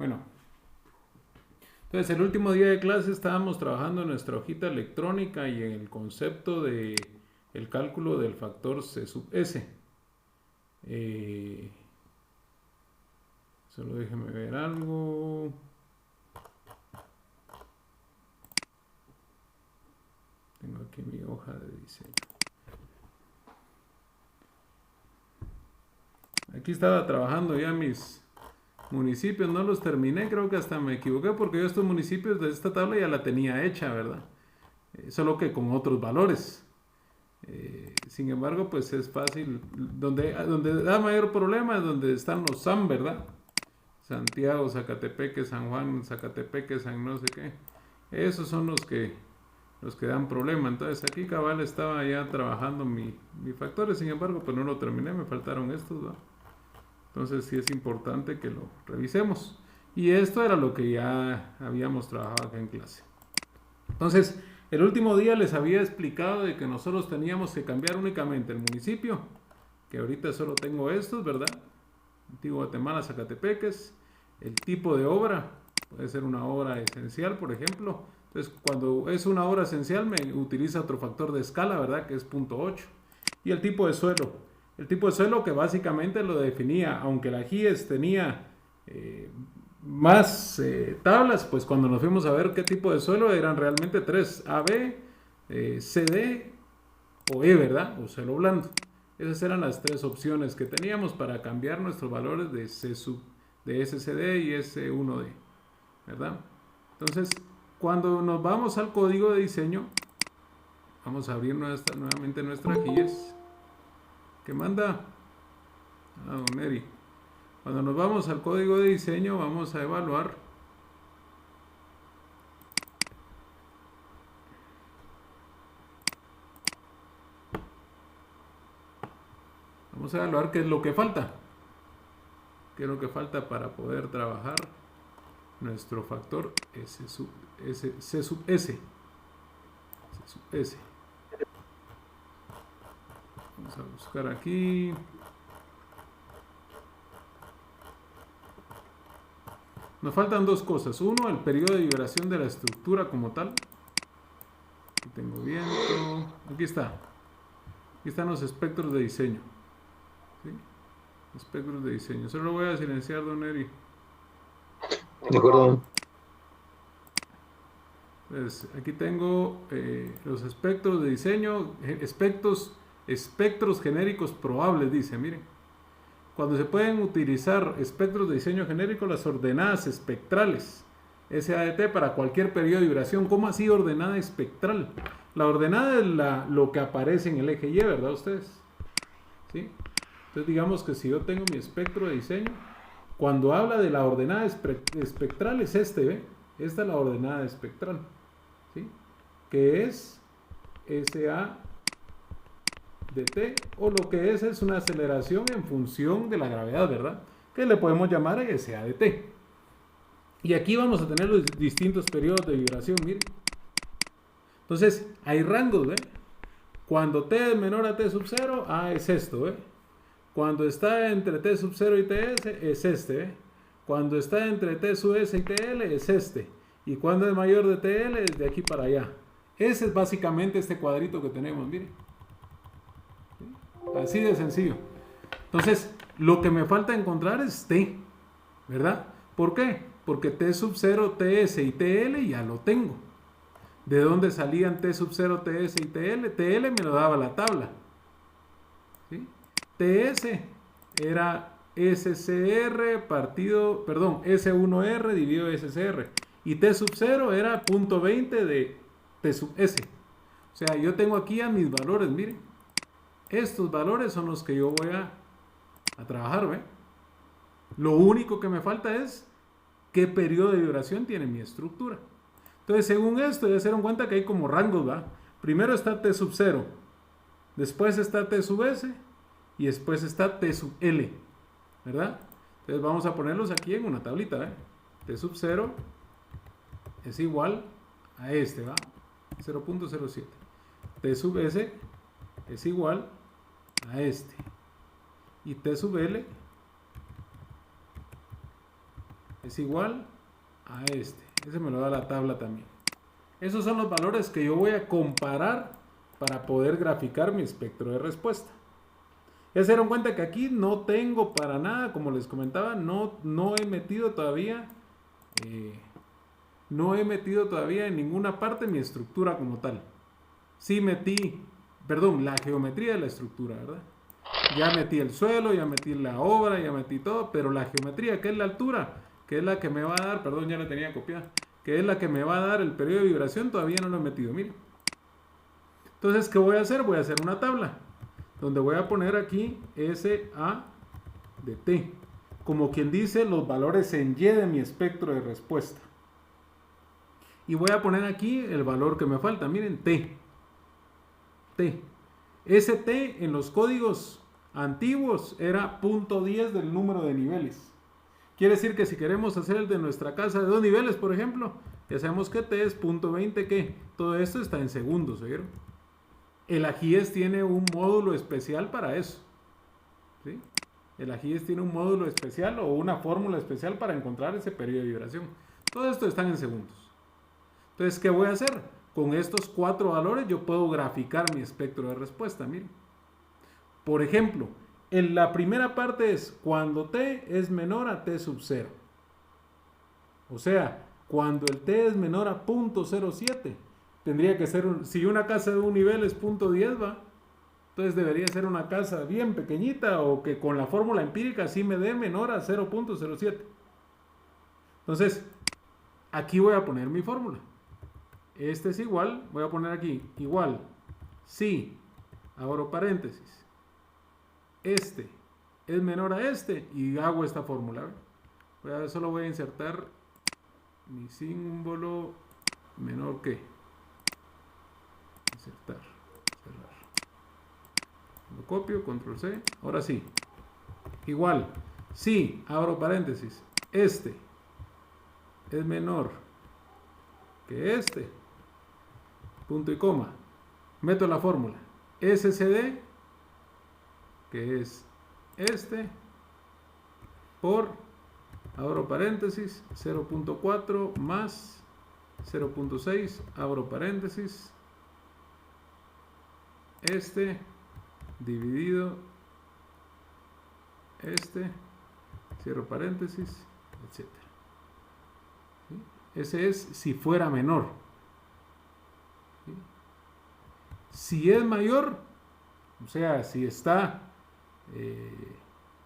Bueno, entonces el último día de clase estábamos trabajando en nuestra hojita electrónica y en el concepto de el cálculo del factor C sub S. Solo déjeme ver algo. Tengo aquí mi hoja de diseño. Aquí estaba trabajando ya mis municipios, no los terminé, creo que hasta me equivoqué porque yo estos municipios de esta tabla ya la tenía hecha, ¿verdad? Solo que con otros valores. Sin embargo, pues es fácil. Donde da mayor problema es donde están los SAM, ¿verdad? Santiago, Zacatepeque, San Juan, Zacatepeque, San no sé qué. Esos son los que dan problema. Entonces aquí cabal estaba ya trabajando mi factores, sin embargo, pues no lo terminé, me faltaron estos, ¿verdad? Entonces sí es importante que lo revisemos. Y esto era lo que ya habíamos trabajado acá en clase. Entonces, el último día les había explicado de que nosotros teníamos que cambiar únicamente el municipio, que ahorita solo tengo estos, ¿verdad? Antiguo Guatemala, Zacatepeques. El tipo de obra, puede ser una obra esencial, por ejemplo. Entonces, cuando es una obra esencial, me utiliza otro factor de escala, ¿verdad? Que es 0.8. Y el tipo de suelo. El tipo de suelo que básicamente lo definía, aunque la GIES tenía más tablas, pues cuando nos fuimos a ver qué tipo de suelo eran realmente tres, AB, CD o E, ¿verdad? O suelo blando. Esas eran las tres opciones que teníamos para cambiar nuestros valores de de SCD y S1D, ¿verdad? Entonces, cuando nos vamos al código de diseño, vamos a abrir nuevamente nuestra GIES. ¿Qué manda? Don Eri. Cuando nos vamos al código de diseño, vamos a evaluar qué es lo que falta. ¿Qué es lo que falta para poder trabajar nuestro factor C sub S? Vamos a buscar aquí. Nos faltan dos cosas. Uno, el periodo de vibración de la estructura como tal. Aquí tengo viento. Aquí está. Aquí están los espectros de diseño. ¿Sí? Espectros de diseño. Solo lo voy a silenciar, don Eri. De acuerdo. Pues aquí tengo los espectros de diseño, espectros genéricos probables, dice, miren. Cuando se pueden utilizar espectros de diseño genérico, las ordenadas espectrales, SADT para cualquier periodo de vibración. ¿Cómo así ordenada espectral? La ordenada es lo que aparece en el eje Y, ¿verdad ustedes? ¿Sí? Entonces digamos que si yo tengo mi espectro de diseño, cuando habla de la ordenada espectral es este, ¿ve? Esta es la ordenada espectral, ¿sí? Que es SADT, o lo que es una aceleración en función de la gravedad, ¿verdad? Que le podemos llamar SADT. Y aquí vamos a tener los distintos periodos de vibración, miren. Entonces, hay rangos, ¿ve? Cuando T es menor a T sub 0, es esto, ¿ve? Cuando está entre T sub 0 y TS, es este, ¿ve? Cuando está entre T sub S y TL, es este. Y cuando es mayor de TL, es de aquí para allá. Ese es básicamente este cuadrito que tenemos, miren. ¿Sí? Así de sencillo. Entonces, lo que me falta encontrar es T, ¿verdad? ¿Por qué? Porque T sub 0, TS y TL ya lo tengo. ¿De dónde salían T sub 0, TS y TL? TL me lo daba la tabla. ¿Sí? TS era SCR partido, perdón, S1R dividido SCR. Y T sub 0 era 0.20 de T sub S. O sea, yo tengo aquí a mis valores, miren. Estos valores son los que yo voy a trabajar, ¿ve? Lo único que me falta es qué periodo de vibración tiene mi estructura. Entonces, según esto, ya se dieron cuenta que hay como rangos, ¿va? Primero está T sub 0, después está T sub S y después está T sub L, ¿verdad? Entonces vamos a ponerlos aquí en una tablita, ¿eh? T sub 0 es igual a este, ¿va? 0.07. T sub S es igual a este. Y T sub L es igual a este. Ese me lo da la tabla también. Esos son los valores que yo voy a comparar para poder graficar mi espectro de respuesta. Ya se dieron cuenta que aquí no tengo para nada, como les comentaba, no he metido todavía en ninguna parte mi estructura como tal. Sí metí, perdón, la geometría de la estructura, ¿verdad? Ya metí el suelo, ya metí la obra, ya metí todo, pero la geometría, que es la altura, que es la que me va a dar, perdón, ya la tenía copiada, que es la que me va a dar el periodo de vibración, todavía no lo he metido, miren. Entonces, ¿qué voy a hacer? Voy a hacer una tabla, donde voy a poner aquí SA de T, como quien dice los valores en Y de mi espectro de respuesta. Y voy a poner aquí el valor que me falta, miren, T. Ese T en los códigos antiguos era 0.10 del número de niveles. Quiere decir que si queremos hacer el de nuestra casa de 2 niveles, por ejemplo, ya sabemos que T es 0.20, que todo esto está en segundos, ¿vieron? El AGIES tiene un módulo especial para eso, ¿sí? El AGIES tiene un módulo especial o una fórmula especial para encontrar ese periodo de vibración. Todo esto está en segundos. Entonces, ¿qué voy a hacer? Con estos 4 valores yo puedo graficar mi espectro de respuesta, miren. Por ejemplo, en la primera parte es cuando T es menor a T sub 0. O sea, cuando el T es menor a 0.07. Tendría que ser, si una casa de un nivel es 0.10, ¿va? Entonces debería ser una casa bien pequeñita o que con la fórmula empírica sí me dé menor a 0.07. Entonces, aquí voy a poner mi fórmula. Este es igual, voy a poner aquí, igual, si, abro paréntesis, este es menor a este y hago esta fórmula. Solo voy a insertar mi símbolo menor que. Insertar, cerrar. Lo copio, control C, ahora sí. Igual, si, abro paréntesis, este es menor que este, punto y coma, meto la fórmula SCD, que es este, por, abro paréntesis, 0.4 más 0.6, abro paréntesis, este, dividido, este, cierro paréntesis, etc. ¿Sí? Ese es si fuera menor. ¿Sí? Si es mayor, o sea, si está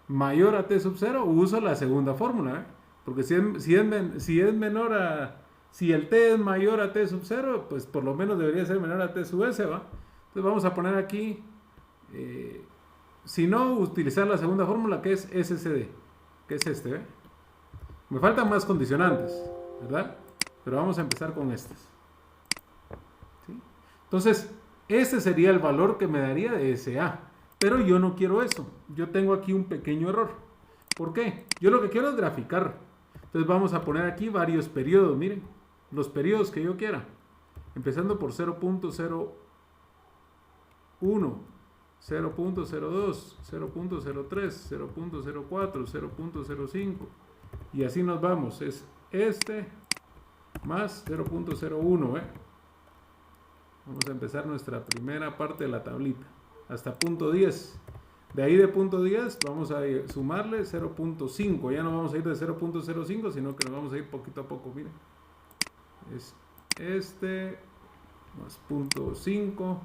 mayor a T sub 0, uso la segunda fórmula, ¿eh? Porque si es menor a, si el T es mayor a T sub 0, pues por lo menos debería ser menor a T sub S, ¿va? Entonces vamos a poner aquí, si no, utilizar la segunda fórmula, que es SCD, que es este, ¿eh? Me faltan más condicionantes, ¿verdad? Pero vamos a empezar con estas. ¿Sí? Entonces, ese sería el valor que me daría de SA. Pero yo no quiero eso. Yo tengo aquí un pequeño error. ¿Por qué? Yo lo que quiero es graficar. Entonces vamos a poner aquí varios periodos. Miren, los periodos que yo quiera. Empezando por 0.01, 0.02, 0.03, 0.04, 0.05. Y así nos vamos. Es este más 0.01. Vamos a empezar nuestra primera parte de la tablita. Hasta punto 10. De ahí de punto 10 vamos a sumarle 0.5. Ya no vamos a ir de 0.05, sino que nos vamos a ir poquito a poco. Miren. Es este más punto 5.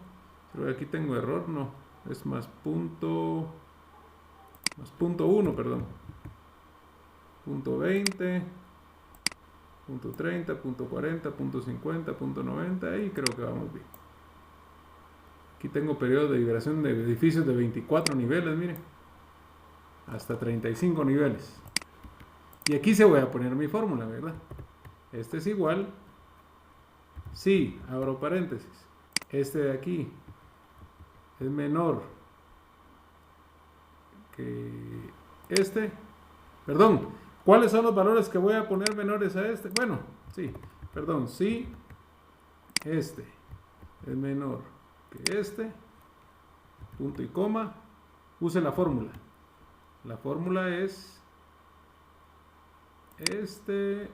Creo que aquí tengo error, no. Es más punto 1, perdón. Punto 20. Punto 30, punto 40, punto 50, punto 90. Ahí creo que vamos bien. Aquí tengo periodos de vibración de edificios de 24 niveles, miren. Hasta 35 niveles. Y aquí se voy a poner mi fórmula, ¿verdad? Este es igual. Si, abro paréntesis. Este de aquí es menor que este. Perdón, ¿cuáles son los valores que voy a poner menores a este? Bueno, sí, perdón, si este es menor que este, punto y coma, use la fórmula. La fórmula es este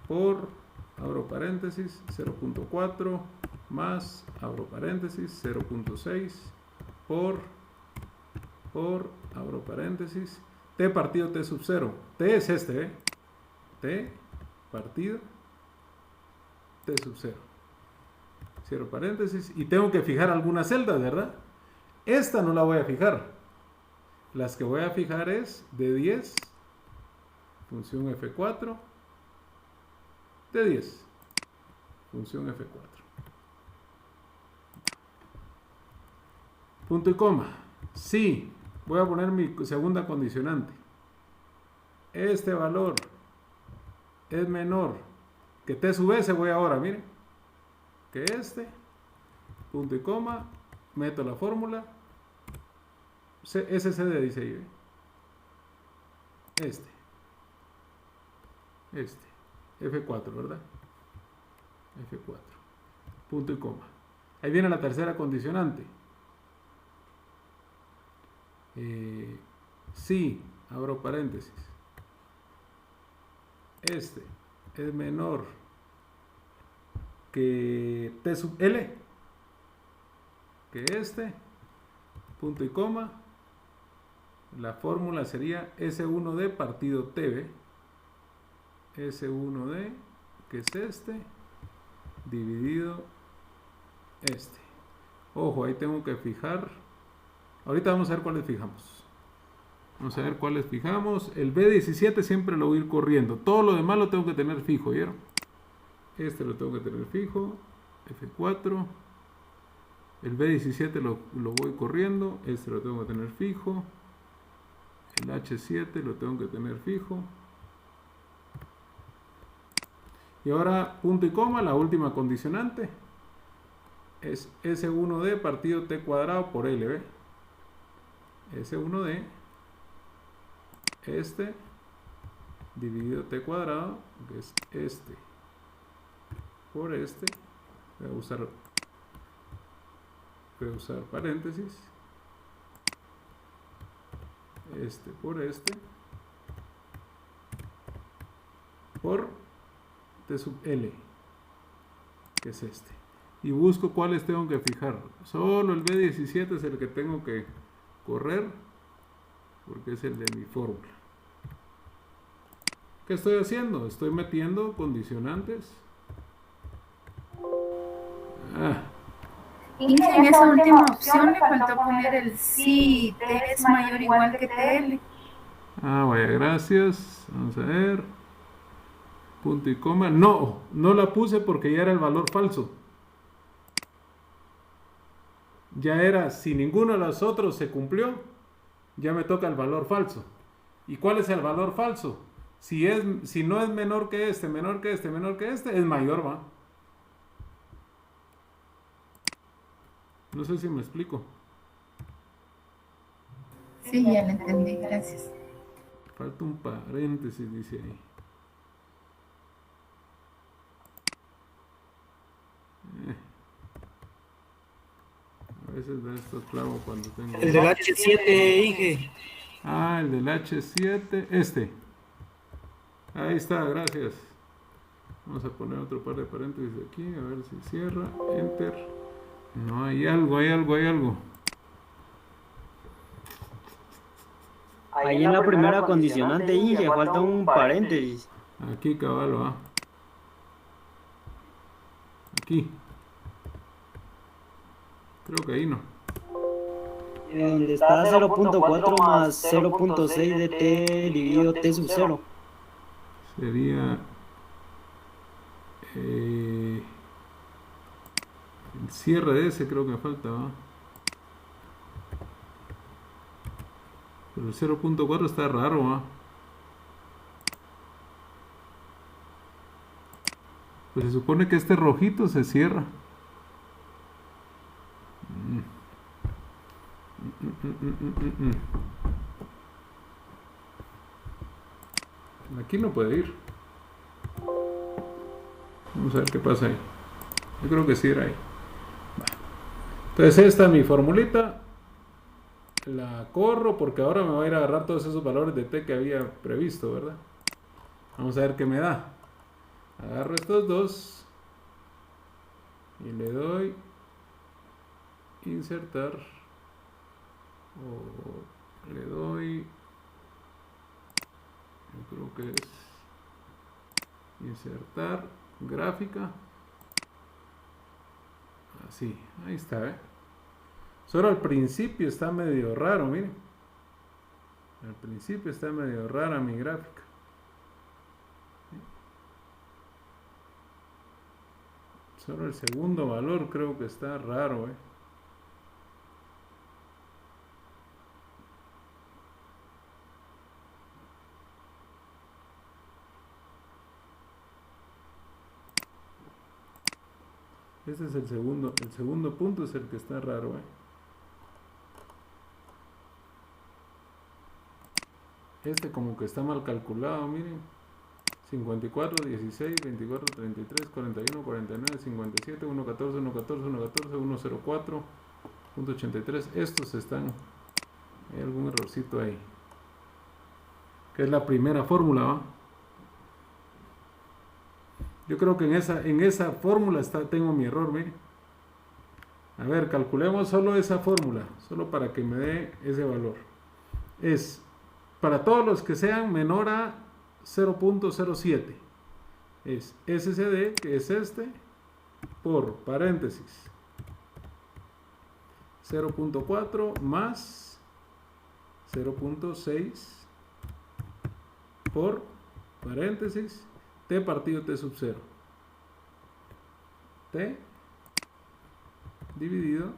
por, abro paréntesis, 0.4 más, abro paréntesis, 0.6 por, abro paréntesis, t partido t sub 0. T es este, t partido t sub 0. Cierro paréntesis y tengo que fijar algunas celdas, ¿verdad? Esta no la voy a fijar. Las que voy a fijar es de 10, función F4, de 10, función F4. Punto y coma. Sí, voy a poner mi segunda condicionante. Este valor es menor que t sub s, voy ahora, miren, que este, punto y coma, meto la fórmula, SC de dice ahí, F4, ¿verdad? F4, punto y coma. Ahí viene la tercera condicionante. Si, abro paréntesis, este es menor que t sub l, que este, punto y coma, la fórmula sería S1D partido T, S1D, que es este, dividido este. Ojo, ahí tengo que fijar. Ahorita vamos a ver cuáles fijamos. Vamos a ver cuáles fijamos. El B17 siempre lo voy a ir corriendo. Todo lo demás lo tengo que tener fijo, ¿vieron? Este lo tengo que tener fijo. F4. El B17 lo voy corriendo. Este lo tengo que tener fijo. El H7 lo tengo que tener fijo. Y ahora punto y coma, la última condicionante es S1D partido T cuadrado por L, ¿ve? S1D, este, dividido T cuadrado, que es este, por este, voy a usar paréntesis, este por este, por T sub L, que es este. Y busco cuáles tengo que fijar. Solo el B17 es el que tengo que correr, porque es el de mi fórmula. ¿Qué estoy haciendo? Estoy metiendo condicionantes. Y en esa última opción le faltó poner el si T es mayor o igual que TL. Vaya, gracias. Vamos a ver. Punto y coma. No la puse porque ya era el valor falso. Ya era, si ninguno de los otros se cumplió, ya me toca el valor falso. ¿Y cuál es el valor falso? Si no es menor que este, menor que este, menor que este, es mayor, ¿va? No sé si me explico. Sí, ya lo entendí, gracias. Falta un paréntesis, dice ahí. A veces da estos clavos cuando tengo... El del H7, Inge. El del H7, este. Ahí está, gracias. Vamos a poner otro par de paréntesis aquí, a ver si cierra. Enter. No, hay algo. Ahí en la primera condicionante, Inge, falta un paréntesis. Aquí, cabal, va. Aquí. Creo que ahí no. Donde está 0.4 más 0.6 de T dividido T sub 0. Sería... el cierre de ese creo que falta, ¿va? Pero el 0.4 está raro, ¿va? Pues se supone que este rojito se cierra. Aquí no puede ir. Vamos a ver qué pasa ahí. Yo creo que sí era ahí. Entonces esta es mi formulita. La la corro porque ahora me va a ir a agarrar todos esos valores de t que había previsto, ¿verdad? Vamos a ver qué me da. Agarro estos dos y le doy insertar, o le doy, yo creo que es insertar gráfica, así, ahí está, ¿eh? Solo al principio está medio raro, miren, al principio está medio rara mi gráfica. Solo el segundo valor creo que está raro, ¿eh? Ese es el segundo punto es el que está raro, ¿eh? Este como que está mal calculado, miren. 54, 16, 24, 33, 41, 49, 57, 114, 114, 114, 104, punto 83. Estos están, hay algún errorcito ahí. Que es la primera fórmula, ¿va? Yo creo que en esa fórmula tengo mi error, miren. A ver, calculemos solo esa fórmula, solo para que me dé ese valor. Es para todos los que sean menor a 0.07. Es SCD, que es este, por paréntesis 0.4 más 0.6 por paréntesis t partido t sub 0. T dividido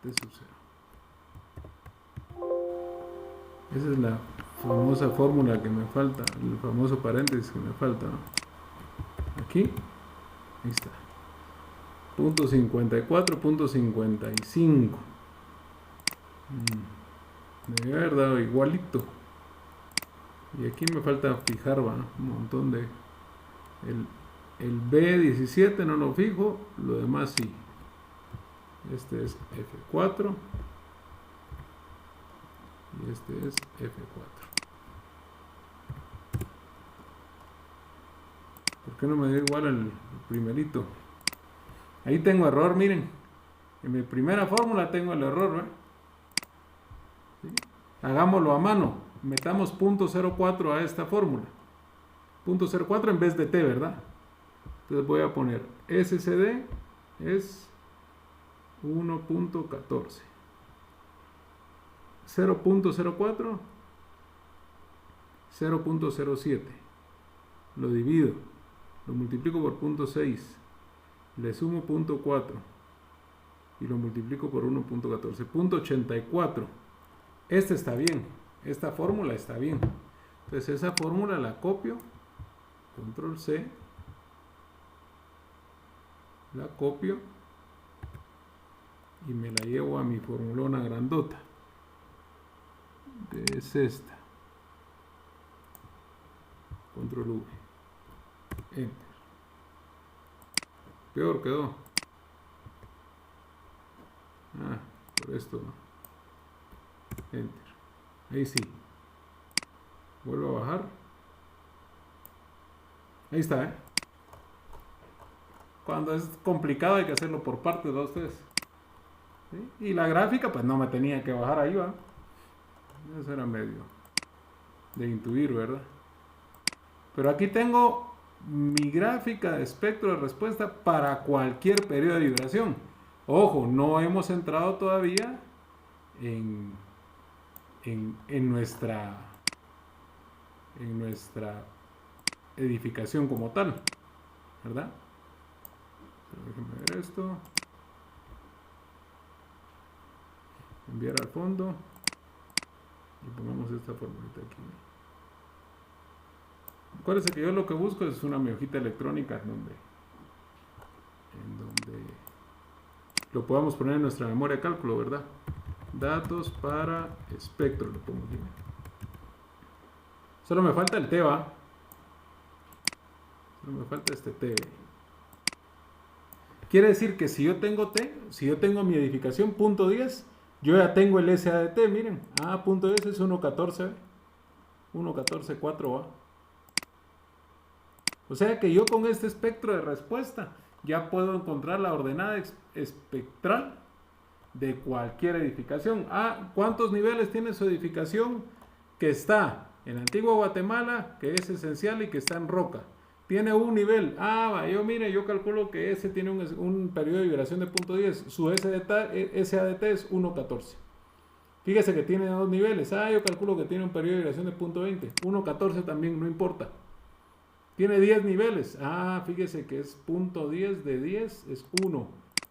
t sub 0. Esa es la famosa fórmula que me falta, el famoso paréntesis que me falta, ¿no? Aquí, ahí está. Punto 54, punto 55. Me debe haber dado igualito. Y aquí me falta fijar, ¿va? Un montón de... El B17 no lo fijo, lo demás sí. Este es F4. Y este es F4. ¿Por qué no me dio igual el primerito? Ahí tengo error, miren. En mi primera fórmula tengo el error, ¿eh? ¿Sí? Hagámoslo a mano. Metamos .04 a esta fórmula. .04 en vez de t, ¿verdad? Entonces voy a poner SCD es 1.14. 0.04 0.07. Lo divido, lo multiplico por 0.6, le sumo 0.4 y lo multiplico por 1.14. 0.84. Este está bien, esta fórmula está bien. Entonces esa fórmula la copio, control C, la copio y me la llevo a mi formulona grandota, que es esta. Control V, Enter. Peor quedó. Por esto no. Enter. Ahí sí. Vuelvo a bajar. Ahí está, ¿eh? Cuando es complicado hay que hacerlo por partes de ustedes. ¿Sí? Y la gráfica, pues no me tenía que bajar ahí, ¿va? Eso era medio de intuir, ¿verdad? Pero aquí tengo mi gráfica de espectro de respuesta para cualquier periodo de vibración. Ojo, no hemos entrado todavía en nuestra edificación como tal, ¿verdad? Pero déjenme ver esto. Enviar al fondo. Y pongamos esta formulita aquí. Acuérdense que yo lo que busco es una mi hojita electrónica en donde lo podamos poner en nuestra memoria de cálculo, ¿verdad? Datos para espectro, lo pongo aquí. Solo me falta el T, ¿va? Solo me falta este T. Quiere decir que si yo tengo T, si yo tengo mi edificación .10, Yo ya tengo el SADT, miren. Punto S es 1.14, 1.14.4 va. O sea que yo con este espectro de respuesta ya puedo encontrar la ordenada espectral de cualquier edificación. ¿Cuántos niveles tiene su edificación? Que está en Antigua Guatemala, que es esencial y que está en roca. Tiene un nivel. Yo calculo que ese tiene un periodo de vibración de 0.10. Su SADT es 1.14. Fíjese que tiene dos niveles. Yo calculo que tiene un periodo de vibración de 0.20. 1.14 también, no importa. Tiene 10 niveles. Fíjese que es 0.10 de 10 es 1.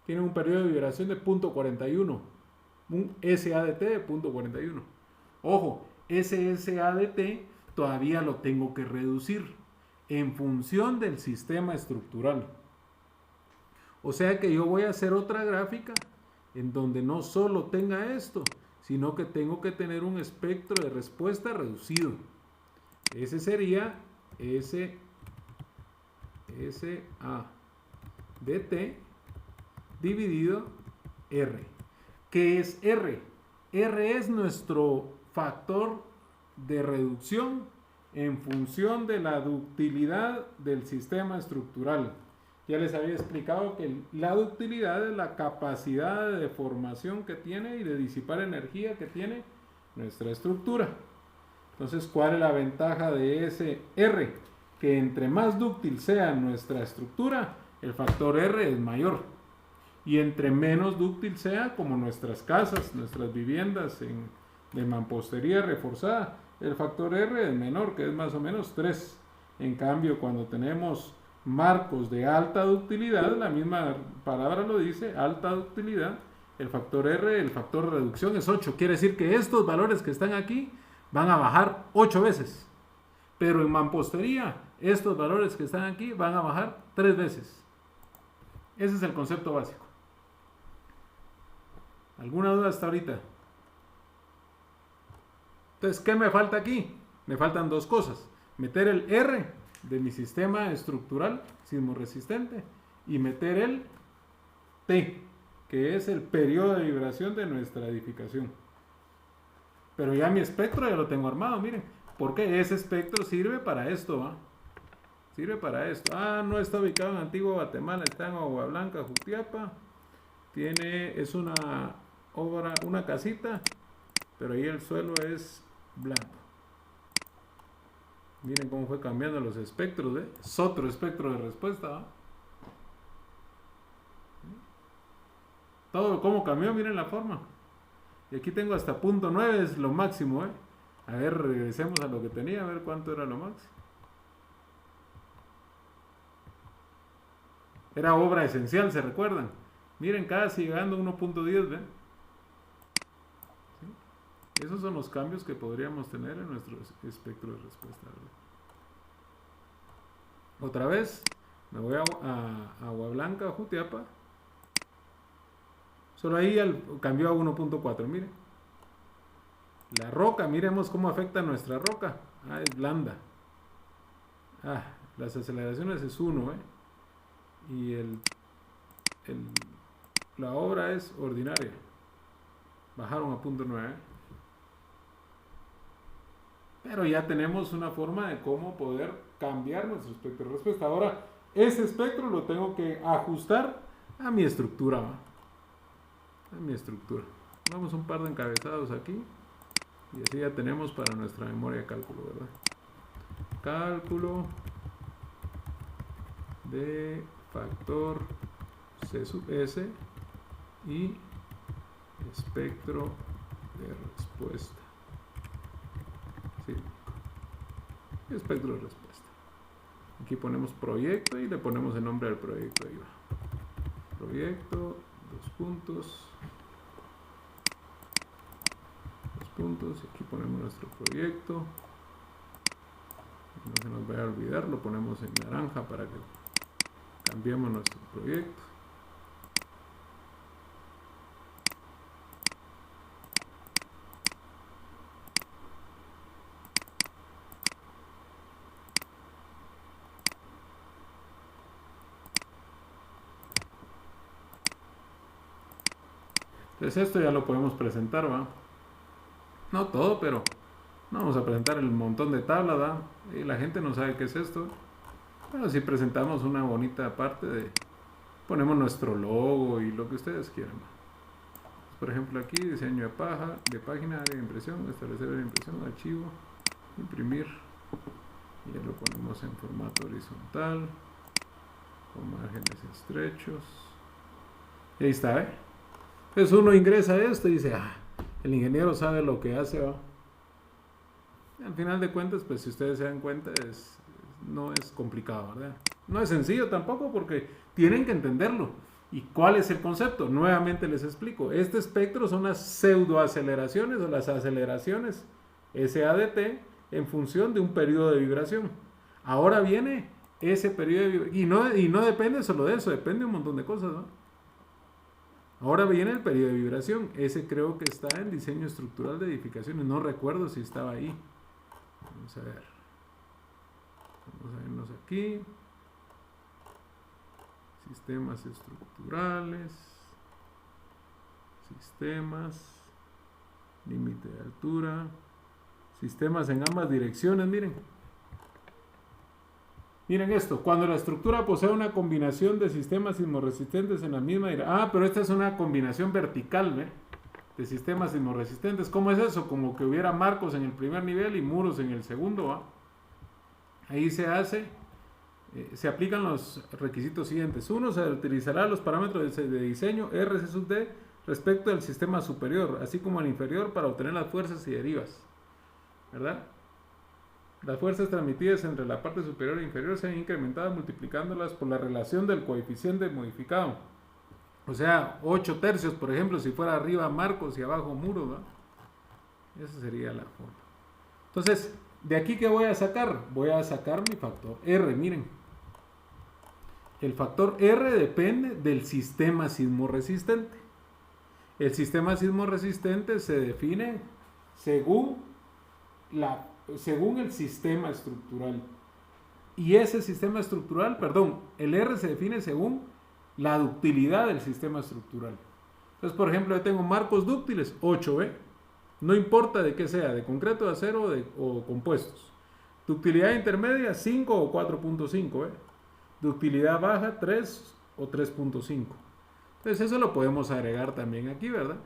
Tiene un periodo de vibración de 0.41. Un SADT de 0.41. Ojo, ese SADT todavía lo tengo que reducir en función del sistema estructural. O sea que yo voy a hacer otra gráfica en donde no solo tenga esto, sino que tengo que tener un espectro de respuesta reducido. Ese sería SADT dividido R. ¿Qué es R? R es nuestro factor de reducción en función de la ductilidad del sistema estructural. Ya les había explicado que la ductilidad es la capacidad de deformación que tiene y de disipar energía que tiene nuestra estructura. Entonces, ¿cuál es la ventaja de ese R? Que entre más dúctil sea nuestra estructura, el factor R es mayor. Y entre menos dúctil sea, como nuestras casas, nuestras viviendas de mampostería reforzada, el factor R es menor, que es más o menos 3. En cambio, cuando tenemos marcos de alta ductilidad, la misma palabra lo dice, alta ductilidad, el factor R, el factor de reducción es 8. Quiere decir que estos valores que están aquí van a bajar 8 veces. Pero en mampostería, estos valores que están aquí van a bajar 3 veces. Ese es el concepto básico. ¿Alguna duda hasta ahorita? Entonces, ¿qué me falta aquí? Me faltan dos cosas. Meter el R de mi sistema estructural sismorresistente y meter el T, que es el periodo de vibración de nuestra edificación. Pero ya mi espectro ya lo tengo armado, miren. Porque ese espectro sirve para esto, ¿va? Sirve para esto. No está ubicado en Antigua Guatemala, está en Agua Blanca, Jutiapa. Es una obra, una casita, pero ahí el suelo es blanco. Miren cómo fue cambiando los espectros, ¿eh? Es otro espectro de respuesta, ¿va? Todo cómo cambió, miren la forma. Y aquí tengo hasta 0.9, es lo máximo, ¿eh? A ver, regresemos a lo que tenía, a ver cuánto era lo máximo. Era obra esencial, ¿se recuerdan? Miren, casi llegando a 1.10, ¿ven? ¿Sí? Esos son los cambios que podríamos tener en nuestro espectro de respuesta, ¿verdad? Otra vez, me voy a Agua Blanca, Jutiapa. Solo ahí cambió a 1.4, miren. La roca, miremos cómo afecta nuestra roca. Es blanda. Las aceleraciones es 1, y la obra es ordinaria. Bajaron a 0.9. Pero ya tenemos una forma de cómo poder cambiar nuestro espectro de respuesta. Ahora, ese espectro lo tengo que ajustar a mi estructura. A mi estructura. Vamos un par de encabezados aquí. Y así ya tenemos para nuestra memoria de cálculo, ¿verdad? Cálculo de factor C sub S y espectro de respuesta. Sí. Espectro de respuesta. Aquí ponemos proyecto y le ponemos el nombre al proyecto. Ahí va. Proyecto, 2 puntos. Puntos, y aquí ponemos nuestro proyecto. No se nos vaya a olvidar, lo ponemos en naranja para que cambiemos nuestro proyecto. Entonces esto ya lo podemos presentar, ¿va? No todo, pero no vamos a presentar el montón de tablas, ¿va? Y la gente no sabe qué es esto. Pero si presentamos una bonita parte de... Ponemos nuestro logo y lo que ustedes quieran, ¿va? Por ejemplo aquí, diseño de página, área de impresión, establecer área de impresión, archivo, imprimir. Y ya lo ponemos en formato horizontal, con márgenes estrechos. Y ahí está, ¿eh? Entonces uno ingresa a esto y dice, el ingeniero sabe lo que hace, ¿va? Al final de cuentas, pues si ustedes se dan cuenta, no es complicado, ¿verdad? No es sencillo tampoco porque tienen que entenderlo. ¿Y cuál es el concepto? Nuevamente les explico. Este espectro son las pseudoaceleraciones o las aceleraciones SADT en función de un periodo de vibración. Ahora viene ese periodo de vibración. Y no depende solo de eso, depende de un montón de cosas, ¿no? Ahora viene el periodo de vibración. Ese creo que está en diseño estructural de edificaciones. No recuerdo si estaba ahí. Vamos a ver. Vamos a irnos aquí. Sistemas estructurales. Sistemas. Límite de altura. Sistemas en ambas direcciones, miren. Miren esto, cuando la estructura posee una combinación de sistemas sismorresistentes en la misma dirección. Pero esta es una combinación vertical, ¿ve? De sistemas sismorresistentes. ¿Cómo es eso? Como que hubiera marcos en el primer nivel y muros en el segundo, ¿va? Ahí se aplican los requisitos siguientes. Uno, se utilizará los parámetros de diseño RC sub D respecto al sistema superior, así como al inferior, para obtener las fuerzas y derivas, ¿verdad? Las fuerzas transmitidas entre la parte superior e inferior se han incrementado multiplicándolas por la relación del coeficiente modificado. O sea, 8 tercios, por ejemplo, si fuera arriba marcos y abajo muros, ¿no? Esa sería la forma. Entonces, ¿de aquí qué voy a sacar? Voy a sacar mi factor R, miren. El factor R depende del sistema sismorresistente. El sistema sismorresistente se define según el sistema estructural. Y ese sistema estructural, el R se define según la ductilidad del sistema estructural. Entonces, por ejemplo, yo tengo marcos dúctiles 8B. No importa de qué sea, de concreto, de acero o compuestos. Ductilidad intermedia 5 o 4.5. Ductilidad baja 3 o 3.5. Entonces eso lo podemos agregar también aquí, ¿verdad?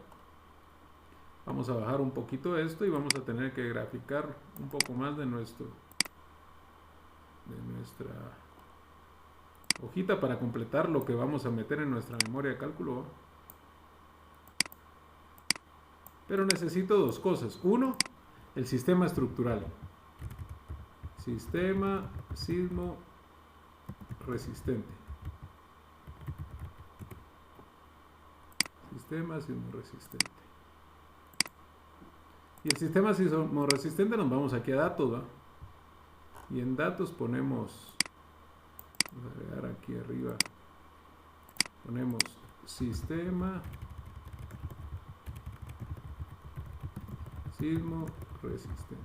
Vamos a bajar un poquito esto y vamos a tener que graficar un poco más de nuestra hojita para completar lo que vamos a meter en nuestra memoria de cálculo, ¿va? Pero necesito dos cosas. Uno, el sistema estructural. Sistema sismo resistente. Sistema sismo resistente. Y el sistema sismo resistente nos vamos aquí a datos, ¿va? Y en datos ponemos, vamos a agregar aquí arriba, ponemos sistema sismo resistente.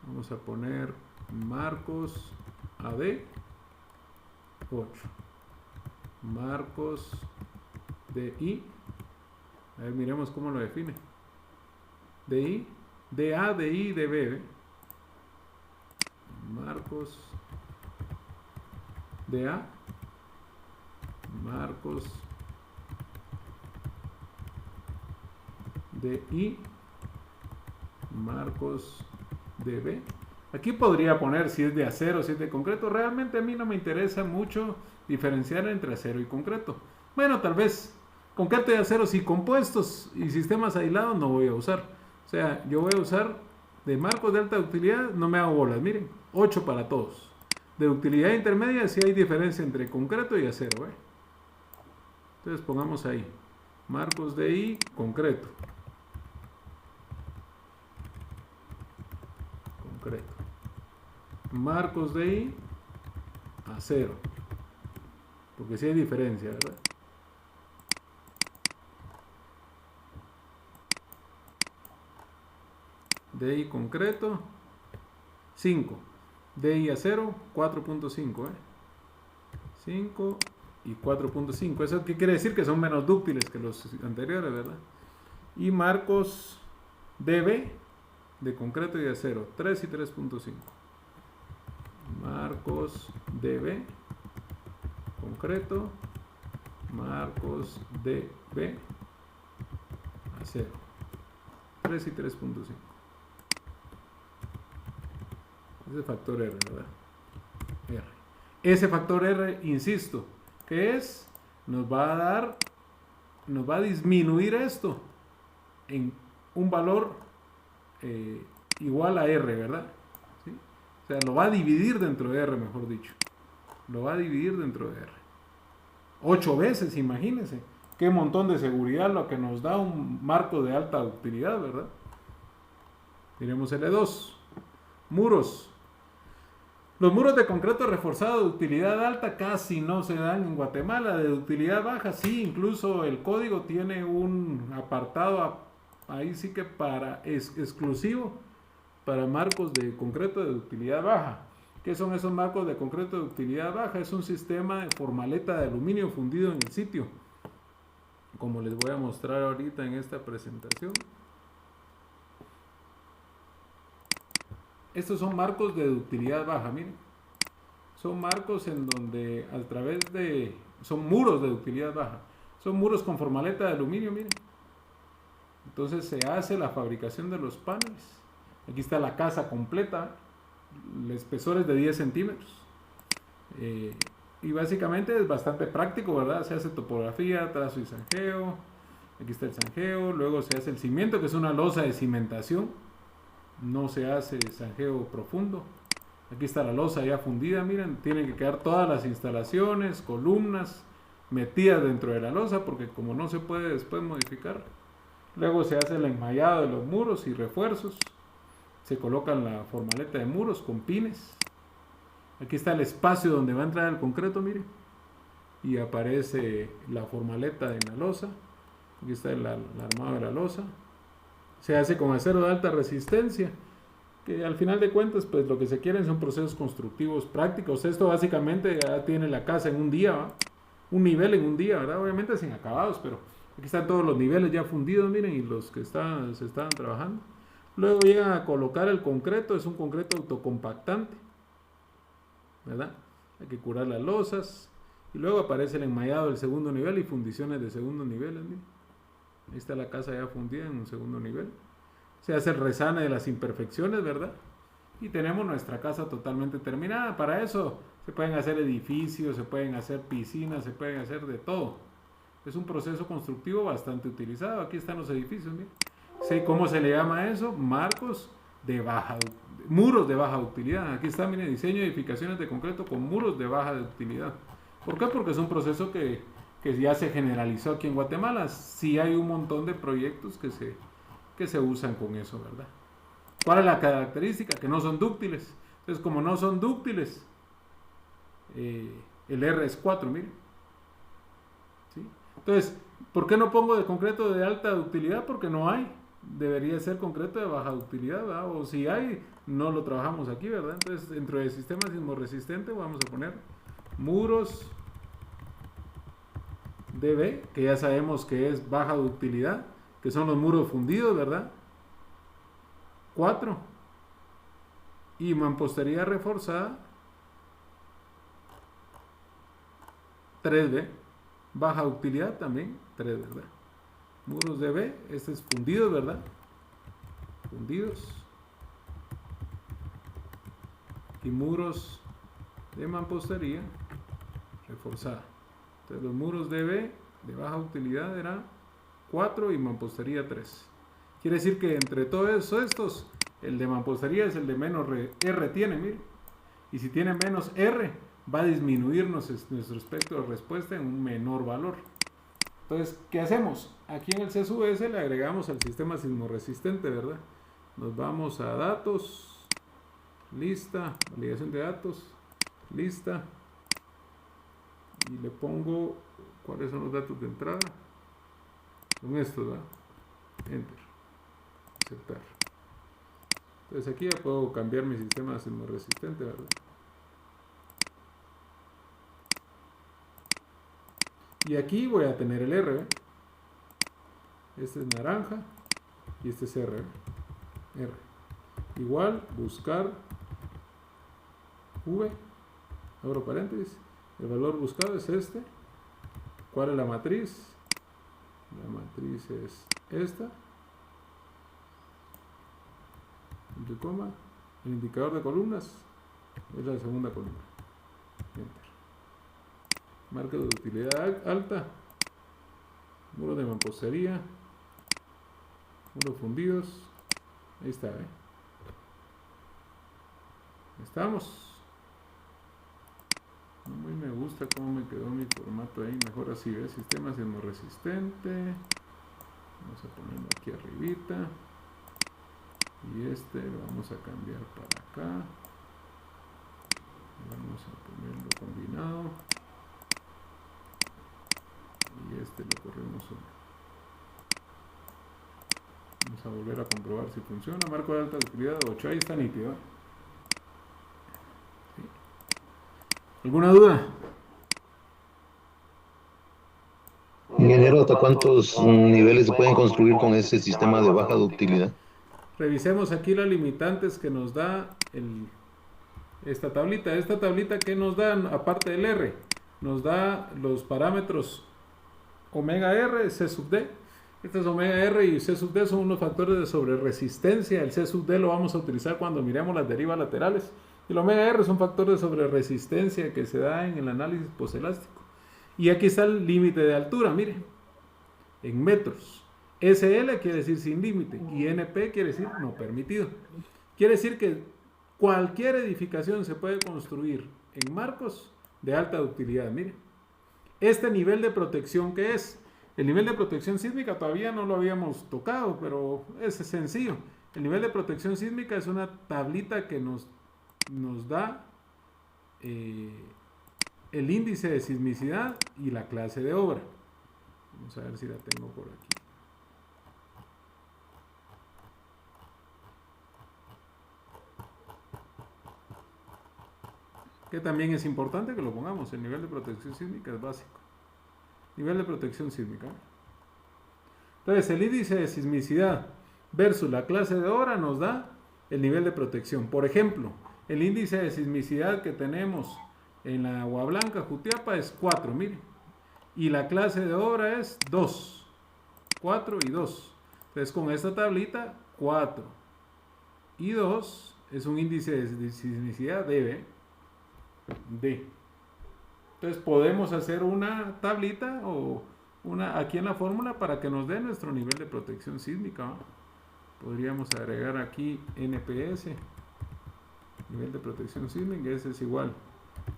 Vamos a poner marcos AD 8, marcos DI. A ver, miremos cómo lo define. DI, DA, DI, DB. Marcos DA, marcos DI, marcos DB. Aquí podría poner si es de acero, si es de concreto. Realmente a mí no me interesa mucho diferenciar entre acero y concreto. Bueno, tal vez concreto y acero, si compuestos y sistemas aislados no voy a usar. O sea, yo voy a usar de marcos de alta ductilidad, no me hago bolas, miren, 8 para todos. De ductilidad intermedia sí hay diferencia entre concreto y acero, ¿eh? Entonces pongamos ahí, marcos de I, concreto. Concreto. Marcos de I, acero. Porque sí hay diferencia, ¿verdad? DI concreto 5, DI acero 4.5, 5 y 4.5. ¿Eso qué quiere decir? Que son menos dúctiles que los anteriores, ¿verdad? Y marcos DB de concreto y de acero, 3 y 3.5. Marcos DB, concreto, marcos DB, acero, 3 y 3.5. Ese factor R, ¿verdad? R. Ese factor R, insisto, ¿qué es? Nos va a disminuir esto en un valor igual a R, ¿verdad? ¿Sí? O sea, lo va a dividir dentro de R, mejor dicho. Lo va a dividir dentro de R. 8 veces, imagínense. Qué montón de seguridad lo que nos da un marco de alta utilidad, ¿verdad? Miremos L2. Muros. Los muros de concreto reforzado de utilidad alta casi no se dan en Guatemala. De utilidad baja, sí, incluso el código tiene un apartado ahí sí que es exclusivo para marcos de concreto de utilidad baja. ¿Qué son esos marcos de concreto de utilidad baja? Es un sistema de formaleta de aluminio fundido en el sitio, como les voy a mostrar ahorita en esta presentación. Estos son marcos de utilidad baja, miren. Son marcos en donde son muros de utilidad baja. Son muros con formaleta de aluminio, miren. Entonces se hace la fabricación de los paneles. Aquí está la casa completa. El espesor es de 10 centímetros. Y básicamente es bastante práctico, ¿verdad? Se hace topografía, trazo y zanjeo. Aquí está el zanjeo. Luego se hace el cimiento, que es una losa de cimentación. No se hace zanjeo profundo. Aquí está la losa ya fundida, miren, tienen que quedar todas las instalaciones, columnas metidas dentro de la losa, porque como no se puede después modificar. Luego se hace el enmayado de los muros y refuerzos. Se colocan la formaleta de muros con pines. Aquí está el espacio donde va a entrar el concreto, miren. Y aparece la formaleta en la losa. Aquí está el armado de la losa. Se hace con acero de alta resistencia, que al final de cuentas pues lo que se quieren son procesos constructivos prácticos. Esto básicamente ya tiene la casa en un día, ¿va? Un nivel en un día, ¿verdad? Obviamente sin acabados, pero aquí están todos los niveles ya fundidos, miren, y los que se estaban trabajando. Luego llegan a colocar el concreto, es un concreto autocompactante, ¿verdad? Hay que curar las losas, y luego aparece el enmayado del segundo nivel y fundiciones de segundo nivel, miren. Ahí está la casa ya fundida en un segundo nivel. Se hace el resane de las imperfecciones, ¿verdad? Y tenemos nuestra casa totalmente terminada. Para eso se pueden hacer edificios, se pueden hacer piscinas, se pueden hacer de todo. Es un proceso constructivo bastante utilizado. Aquí están los edificios, miren. ¿Sí? ¿Cómo se le llama a eso? Muros de baja utilidad. Aquí está, miren, diseño de edificaciones de concreto con muros de baja utilidad. ¿Por qué? Porque es un proceso que ya se generalizó aquí en Guatemala. Sí hay un montón de proyectos que se usan con eso, ¿verdad? ¿Cuál es la característica? Que no son dúctiles. Entonces, como no son dúctiles, el R es 4, miren. ¿Sí? Entonces, ¿por qué no pongo de concreto de alta utilidad? Porque no hay. Debería ser concreto de baja utilidad, ¿verdad? O si hay, no lo trabajamos aquí, ¿verdad? Entonces, dentro del sistema sismorresistente vamos a poner muros DB, que ya sabemos que es baja utilidad, que son los muros fundidos, ¿verdad? 4. Y mampostería reforzada 3B. Baja utilidad también 3, ¿verdad? Muros DB, este es fundido, ¿verdad? Fundidos. Y muros de mampostería reforzada. Entonces los muros DB de baja utilidad eran 4 y mampostería 3. Quiere decir que entre todos estos, el de mampostería es el de menos R tiene, miren. Y si tiene menos R, va a disminuir nuestro espectro de respuesta en un menor valor. Entonces, ¿qué hacemos? Aquí en el CSUS le agregamos al sistema sismorresistente, ¿verdad? Nos vamos a datos, lista, validación de datos, lista. Y le pongo cuáles son los datos de entrada. Son estos, ¿verdad? Enter. Aceptar. Entonces aquí ya puedo cambiar mi sistema sismorresistente, ¿verdad? Y aquí voy a tener el R, ¿ve? Este es naranja y este es R, ¿ve? R. Igual, buscar V, abro paréntesis, el valor buscado es este. ¿Cuál es la matriz? La matriz es esta. Entre coma, el indicador de columnas es la segunda columna. Enter. Marca de utilidad alta, muro de mampostería, muros fundidos. Ahí está, ¿eh? Estamos. No muy me gusta cómo me quedó mi formato ahí. Mejor así, ¿ves? Sistema sismoresistente. Vamos a ponerlo aquí arribita. Y este lo vamos a cambiar para acá. Vamos a ponerlo combinado. Y este lo corremos uno. Vamos a volver a comprobar si funciona. Marco de alta utilidad 8. Ahí está nítido, ¿eh? Sí. ¿Alguna duda? Ingeniero, ¿hasta cuántos niveles se pueden construir con ese sistema de baja ductilidad? Revisemos aquí las limitantes que nos da esta tablita. Esta tablita que nos da, aparte del R, nos da los parámetros omega R, C sub D. Este es omega R y C sub D son unos factores de sobreresistencia. El C sub D lo vamos a utilizar cuando miremos las derivas laterales. Y el omega R es un factor de sobreresistencia que se da en el análisis postelástico. Y aquí está el límite de altura, miren, en metros. SL quiere decir sin límite y NP quiere decir no permitido. Quiere decir que cualquier edificación se puede construir en marcos de alta ductilidad. Miren, este nivel de protección que es, el nivel de protección sísmica todavía no lo habíamos tocado, pero es sencillo. El nivel de protección sísmica es una tablita que nos da el índice de sismicidad y la clase de obra. Vamos a ver si la tengo por aquí. Que también es importante que lo pongamos. El nivel de protección sísmica es básico. Nivel de protección sísmica. Entonces, el índice de sismicidad versus la clase de obra nos da el nivel de protección. Por ejemplo, el índice de sismicidad que tenemos en la Agua Blanca, Jutiapa, es 4, miren. Y la clase de obra es 2. 4 y 2. Entonces, con esta tablita, 4 y 2 es un índice de sismicidad D. Entonces, podemos hacer una tablita o una aquí en la fórmula para que nos dé nuestro nivel de protección sísmica, ¿no? Podríamos agregar aquí NPS, nivel de protección sísmica, ese es igual.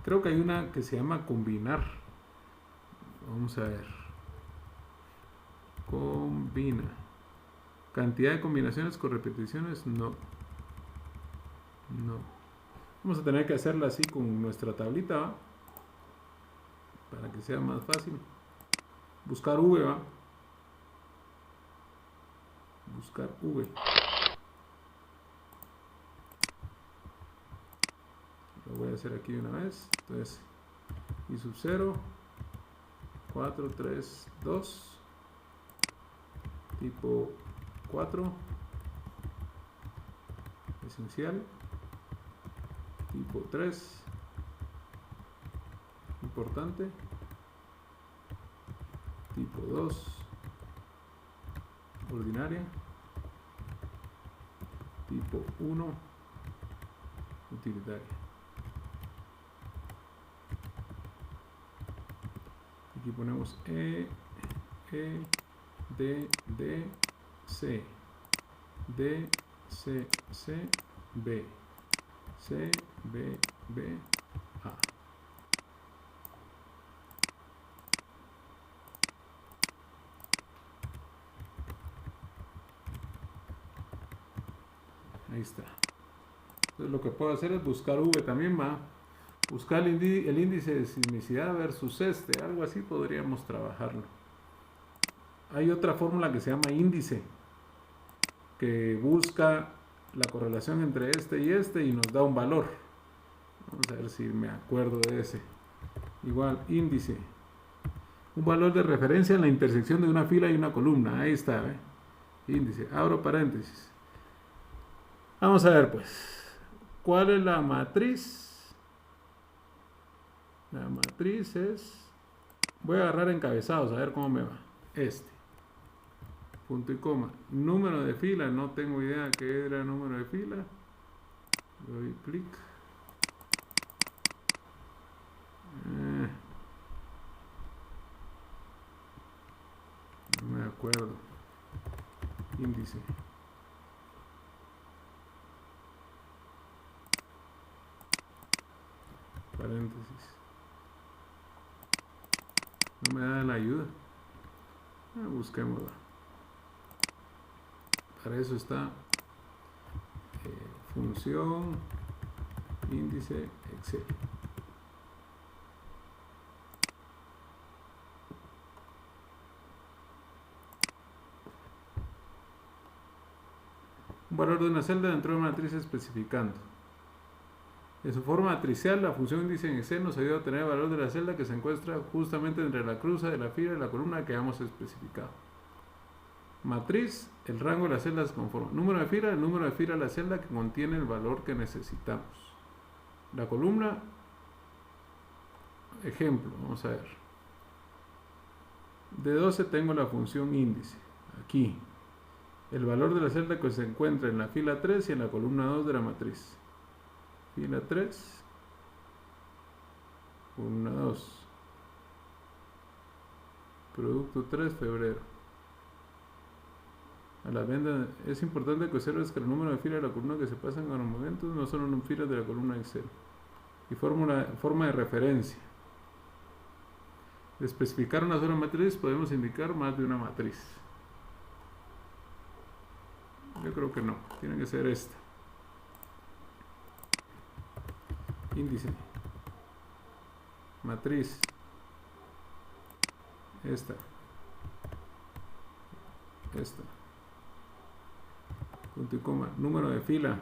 Creo que hay una que se llama combinar. Vamos a ver. Combina. Cantidad de combinaciones con repeticiones, no. No. Vamos a tener que hacerla así con nuestra tablita, ¿va? Para que sea más fácil. Buscar V, ¿va? Buscar V. Lo voy a hacer aquí de una vez. Entonces, I sub 0, 4, 3, 2, tipo 4, esencial, tipo 3, importante, tipo 2, ordinaria, tipo 1, utilitaria. Aquí ponemos D, C, D, C, C, B, C, B, B, A. Ahí está. Entonces lo que puedo hacer es buscar V también, va. Buscar el índice de sismicidad versus algo así podríamos trabajarlo. Hay otra fórmula que se llama índice, que busca la correlación entre este y nos da un valor. Vamos a ver si me acuerdo de ese. Igual, índice. Un valor de referencia en la intersección de una fila y una columna. Ahí está, ¿eh? Índice. Abro paréntesis. Vamos a ver, pues. ¿Cuál es la matriz? La matriz es... Voy a agarrar encabezados, a ver cómo me va. Este. Punto y coma. Número de fila. No tengo idea qué era el número de fila. Doy clic. No me acuerdo. Índice. Paréntesis. No me da la ayuda. Busquémosla. Para eso está función índice Excel. Un valor de una celda dentro de una matriz especificando. En su forma matricial, la función índice en Excel nos ayuda a obtener el valor de la celda que se encuentra justamente entre la cruza de la fila y la columna que hemos especificado. Matriz, el rango de las celdas conforma. Número de fila, el número de fila de la celda que contiene el valor que necesitamos. La columna, ejemplo, vamos a ver. De 12 tengo la función índice, aquí. El valor de la celda que se encuentra en la fila 3 y en la columna 2 de la matriz. Fila 3, columna 2. Producto 3, febrero. A la venda es importante que observes que el número de filas de la columna que se pasan a los momentos no son en filas de la columna Excel. Y forma de referencia. De especificar una sola matriz podemos indicar más de una matriz. Yo creo que no, tiene que ser esta. Índice. Matriz. Esta. Esta. Punto y coma. Número de fila.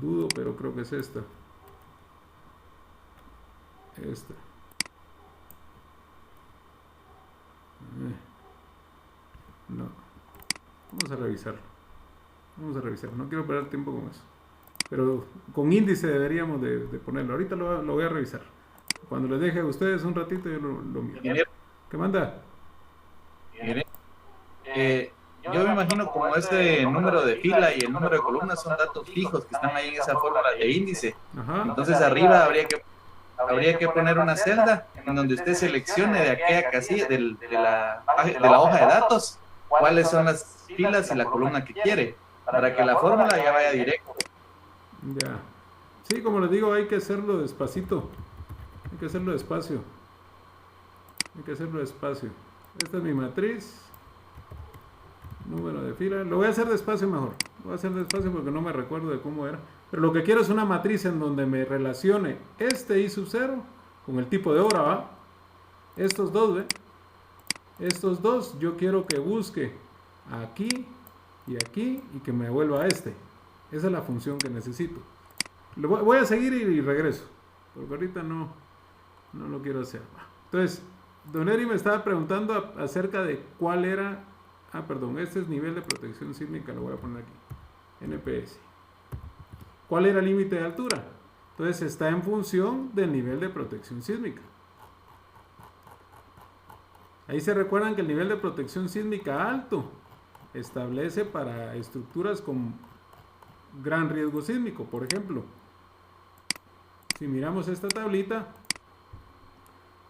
Dudo, pero creo que es esta. Esta. No. Vamos a revisarlo. Vamos a revisar. No quiero perder tiempo con eso. Pero con índice deberíamos de ponerlo. Ahorita lo voy a revisar. Cuando les deje a ustedes un ratito yo lo miro. ¿Qué manda? Yo me imagino como ese número de fila y el número de columnas son datos fijos que están ahí en esa fórmula de índice. Ajá. Entonces arriba habría que poner una celda en donde usted seleccione de aquella casilla de la hoja de datos cuáles son las filas y la columna que quiere para que la fórmula ya vaya directo. Ya. Sí, como les digo, hay que hacerlo despacito. Hay que hacerlo despacio. Hay que hacerlo despacio. Esta es mi matriz. Número de fila. Lo voy a hacer despacio mejor. Lo voy a hacer despacio porque no me recuerdo de cómo era. Pero lo que quiero es una matriz en donde me relacione este I sub 0 con el tipo de obra, ¿va? Estos dos, ¿ve? Estos dos yo quiero que busque aquí y que me devuelva a este. Esa es la función que necesito. Voy a seguir y regreso. Porque ahorita no lo quiero hacer. Entonces, Don Eri me estaba preguntando acerca de cuál era... perdón, este es nivel de protección sísmica, lo voy a poner aquí. NPS. ¿Cuál era el límite de altura? Entonces está en función del nivel de protección sísmica. Ahí se recuerdan que el nivel de protección sísmica alto establece para estructuras con gran riesgo sísmico. Por ejemplo, si miramos esta tablita,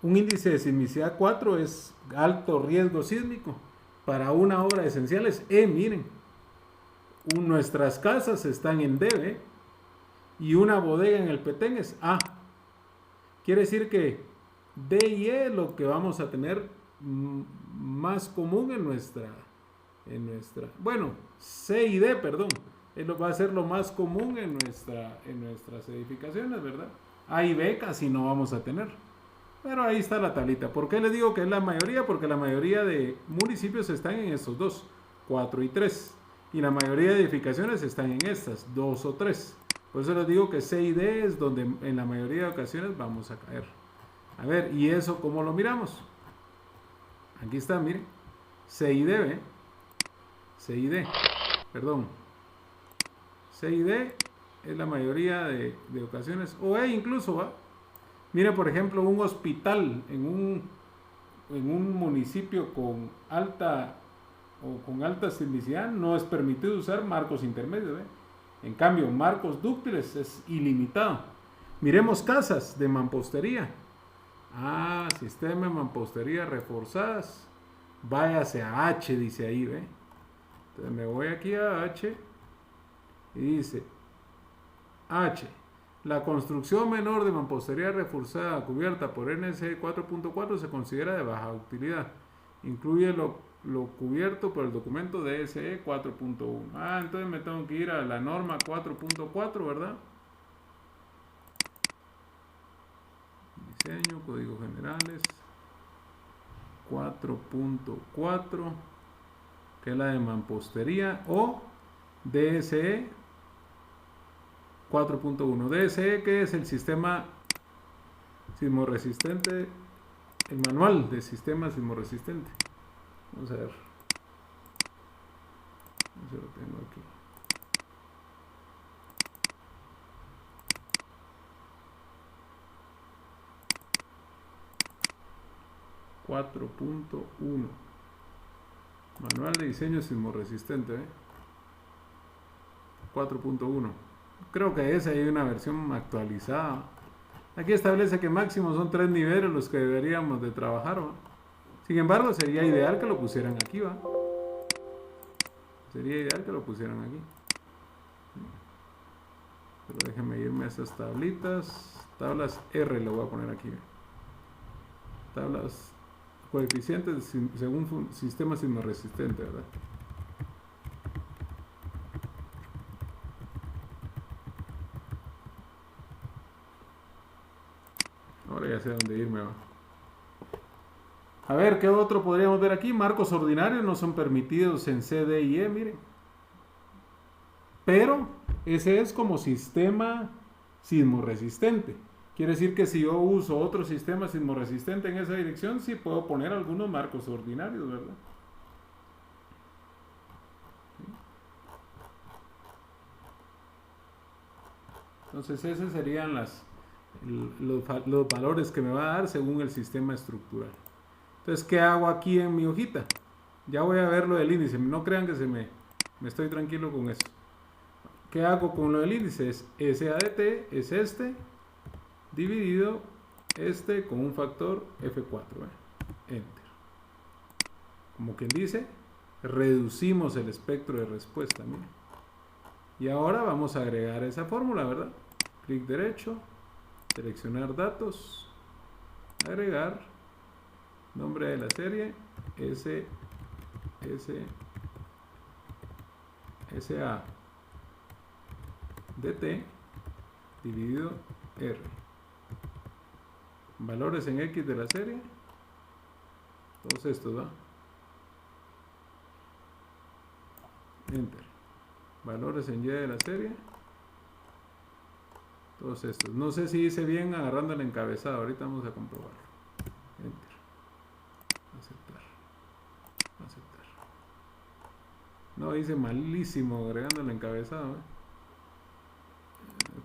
un índice de sismicidad 4 es alto riesgo sísmico. Para una obra esencial es miren, nuestras casas están en D, y una bodega en el Petén es A. Quiere decir que D y E es lo que vamos a tener más común en nuestra, bueno, C y D, perdón, va a ser lo más común en nuestras edificaciones, ¿verdad? A y B casi no vamos a tener. Pero ahí está la tablita. ¿Por qué les digo que es la mayoría? Porque la mayoría de municipios están en estos dos, 4 y 3. Y la mayoría de edificaciones están en estas, 2 o 3. Por eso les digo que C y D es donde en la mayoría de ocasiones vamos a caer. A ver, ¿y eso cómo lo miramos? Aquí está, miren. C y D, ¿ve? C y D, perdón. C y D es la mayoría de ocasiones, o E incluso, ¿va? Mire, por ejemplo, un hospital en un municipio con alta sismicidad no es permitido usar marcos intermedios, ¿ve? En cambio, marcos dúctiles es ilimitado. Miremos casas de mampostería. Ah, sistema de mampostería reforzadas. Váyase a H, dice ahí, ¿ve? Entonces me voy aquí a H y dice H. La construcción menor de mampostería reforzada cubierta por NSE 4.4 se considera de baja utilidad. Incluye lo cubierto por el documento DSE 4.1. Ah, entonces me tengo que ir a la norma 4.4, ¿verdad? Diseño, códigos generales 4.4, que es la de mampostería, o DSE 4.1. DSE, que es el sistema sismoresistente, el manual de sistema sismoresistente. Vamos a ver. Eso lo tengo aquí. .1 Manual de diseño sismoresistente, 4.1. Creo que esa hay una versión actualizada. Aquí establece que máximo son 3 niveles los que deberíamos de trabajar, ¿va? Sin embargo, sería ideal que lo pusieran aquí, ¿va? Sería ideal que lo pusieran aquí. Pero déjenme irme a esas tablitas. Tablas R le voy a poner aquí. Tablas coeficientes según sistema sismoresistente, ¿verdad? Ahora ya sé dónde irme, ¿va? A ver, ¿qué otro podríamos ver aquí? Marcos ordinarios no son permitidos en C, D y E, miren. Pero ese es como sistema sismoresistente. Quiere decir que si yo uso otro sistema sismoresistente en esa dirección, sí puedo poner algunos marcos ordinarios, ¿verdad? Entonces esos serían los valores que me va a dar según el sistema estructural. Entonces, ¿qué hago aquí en mi hojita? Ya voy a ver lo del índice. No crean que me estoy tranquilo con eso. ¿Qué hago con lo del índice? Es SADT, es este, dividido este con un factor F4. Enter. Como quien dice, reducimos el espectro de respuesta. Miren. Y ahora vamos a agregar esa fórmula, ¿verdad? Clic derecho, seleccionar datos, agregar, nombre de la serie, SADT dividido R. Valores en X de la serie, todos estos, ¿va? Enter. Valores en Y de la serie, todos estos. No sé si hice bien agarrando el encabezado, ahorita vamos a comprobarlo. Enter. Aceptar. Aceptar. No, hice malísimo agregando el encabezado,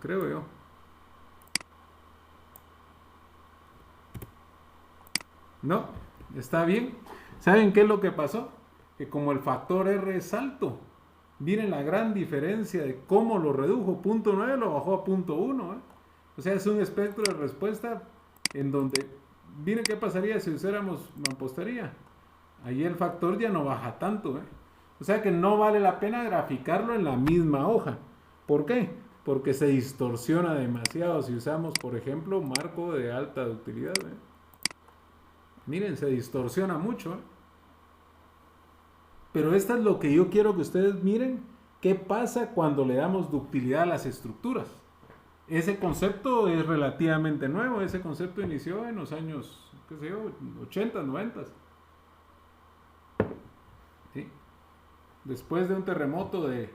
creo yo. No, está bien. ¿Saben qué es lo que pasó? Que como el factor R es alto, miren la gran diferencia de cómo lo redujo. 0.9 lo bajó a 0.1. O sea, es un espectro de respuesta en donde, miren qué pasaría si usáramos mampostería. Ahí el factor ya no baja tanto. O sea que no vale la pena graficarlo en la misma hoja. ¿Por qué? Porque se distorsiona demasiado si usamos, por ejemplo, marco de alta ductilidad. Miren, se distorsiona mucho. Pero esto es lo que yo quiero que ustedes miren. ¿Qué pasa cuando le damos ductilidad a las estructuras? Ese concepto es relativamente nuevo. Ese concepto inició en los años, qué sé yo, 80, 90. ¿Sí? Después de un terremoto de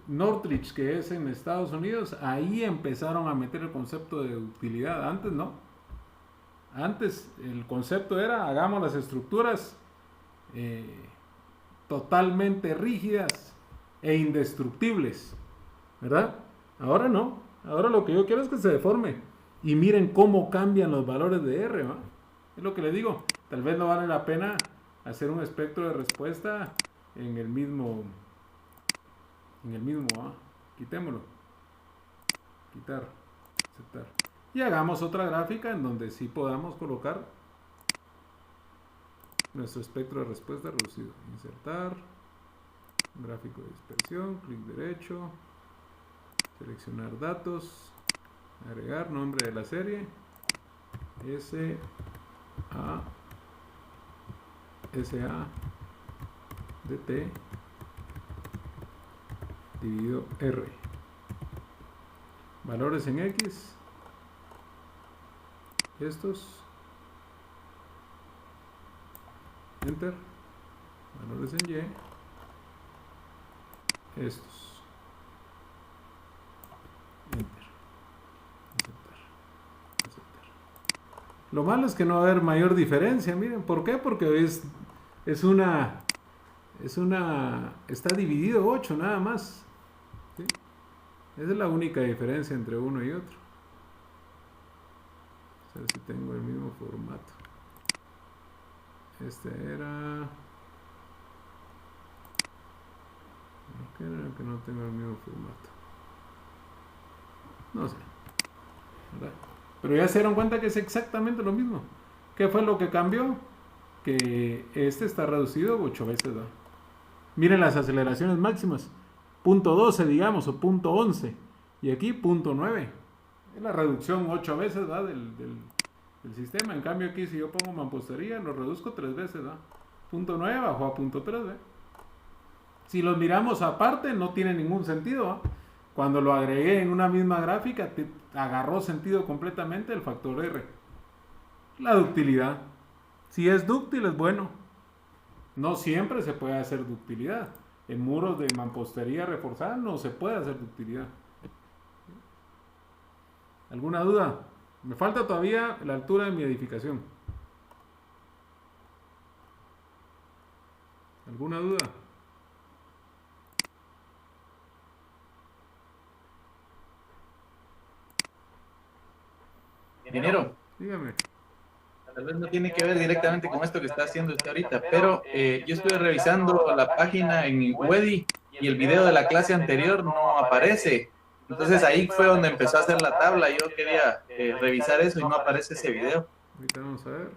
Northridge, que es en Estados Unidos, ahí empezaron a meter el concepto de ductilidad. Antes no. Antes el concepto era hagamos las estructuras totalmente rígidas e indestructibles, ¿verdad? Ahora no, ahora lo que yo quiero es que se deforme y miren cómo cambian los valores de R, ¿va? Es lo que le digo, tal vez no vale la pena hacer un espectro de respuesta en el mismo, ¿va? Quitémoslo, quitar, aceptar. Y hagamos otra gráfica en donde sí podamos colocar nuestro espectro de respuesta reducido. Insertar, gráfico de dispersión, clic derecho, seleccionar datos, agregar nombre de la serie, SA DT dividido R. Valores en X. Estos, enter, valores en Y, estos, enter, aceptar, aceptar. Lo malo es que no va a haber mayor diferencia, miren, ¿por qué? Porque está dividido 8 nada más, ¿sí? Esa es la única diferencia entre uno y otro. A ver si tengo el mismo formato. Este era... ¿Qué era que no tengo el mismo formato? No sé, ¿verdad? Pero ya se dieron cuenta que es exactamente lo mismo. ¿Qué fue lo que cambió? Que este está reducido 8 veces, ¿verdad? Miren las aceleraciones máximas. 0.12 digamos, o 0.11. Y aquí 0.9. Es la reducción 8 veces, ¿verdad? Del sistema. En cambio aquí si yo pongo mampostería lo reduzco 3 veces, ¿verdad? 0.9 bajó a 0.3, ¿verdad? Si los miramos aparte no tiene ningún sentido, ¿verdad? Cuando lo agregué en una misma gráfica agarró sentido completamente el factor R. La ductilidad. Si es dúctil es bueno. No siempre se puede hacer ductilidad. En muros de mampostería reforzada no se puede hacer ductilidad. ¿Alguna duda? Me falta todavía la altura de mi edificación. ¿Alguna duda? Ingeniero, Dígame. tal vez no tiene que ver directamente con esto que está haciendo usted ahorita, pero yo estuve revisando la página en Wedi y el video de la clase anterior no aparece. Entonces ahí fue donde empezó a hacer la tabla. Yo quería revisar eso y no aparece ese video. Ahorita vamos a ver.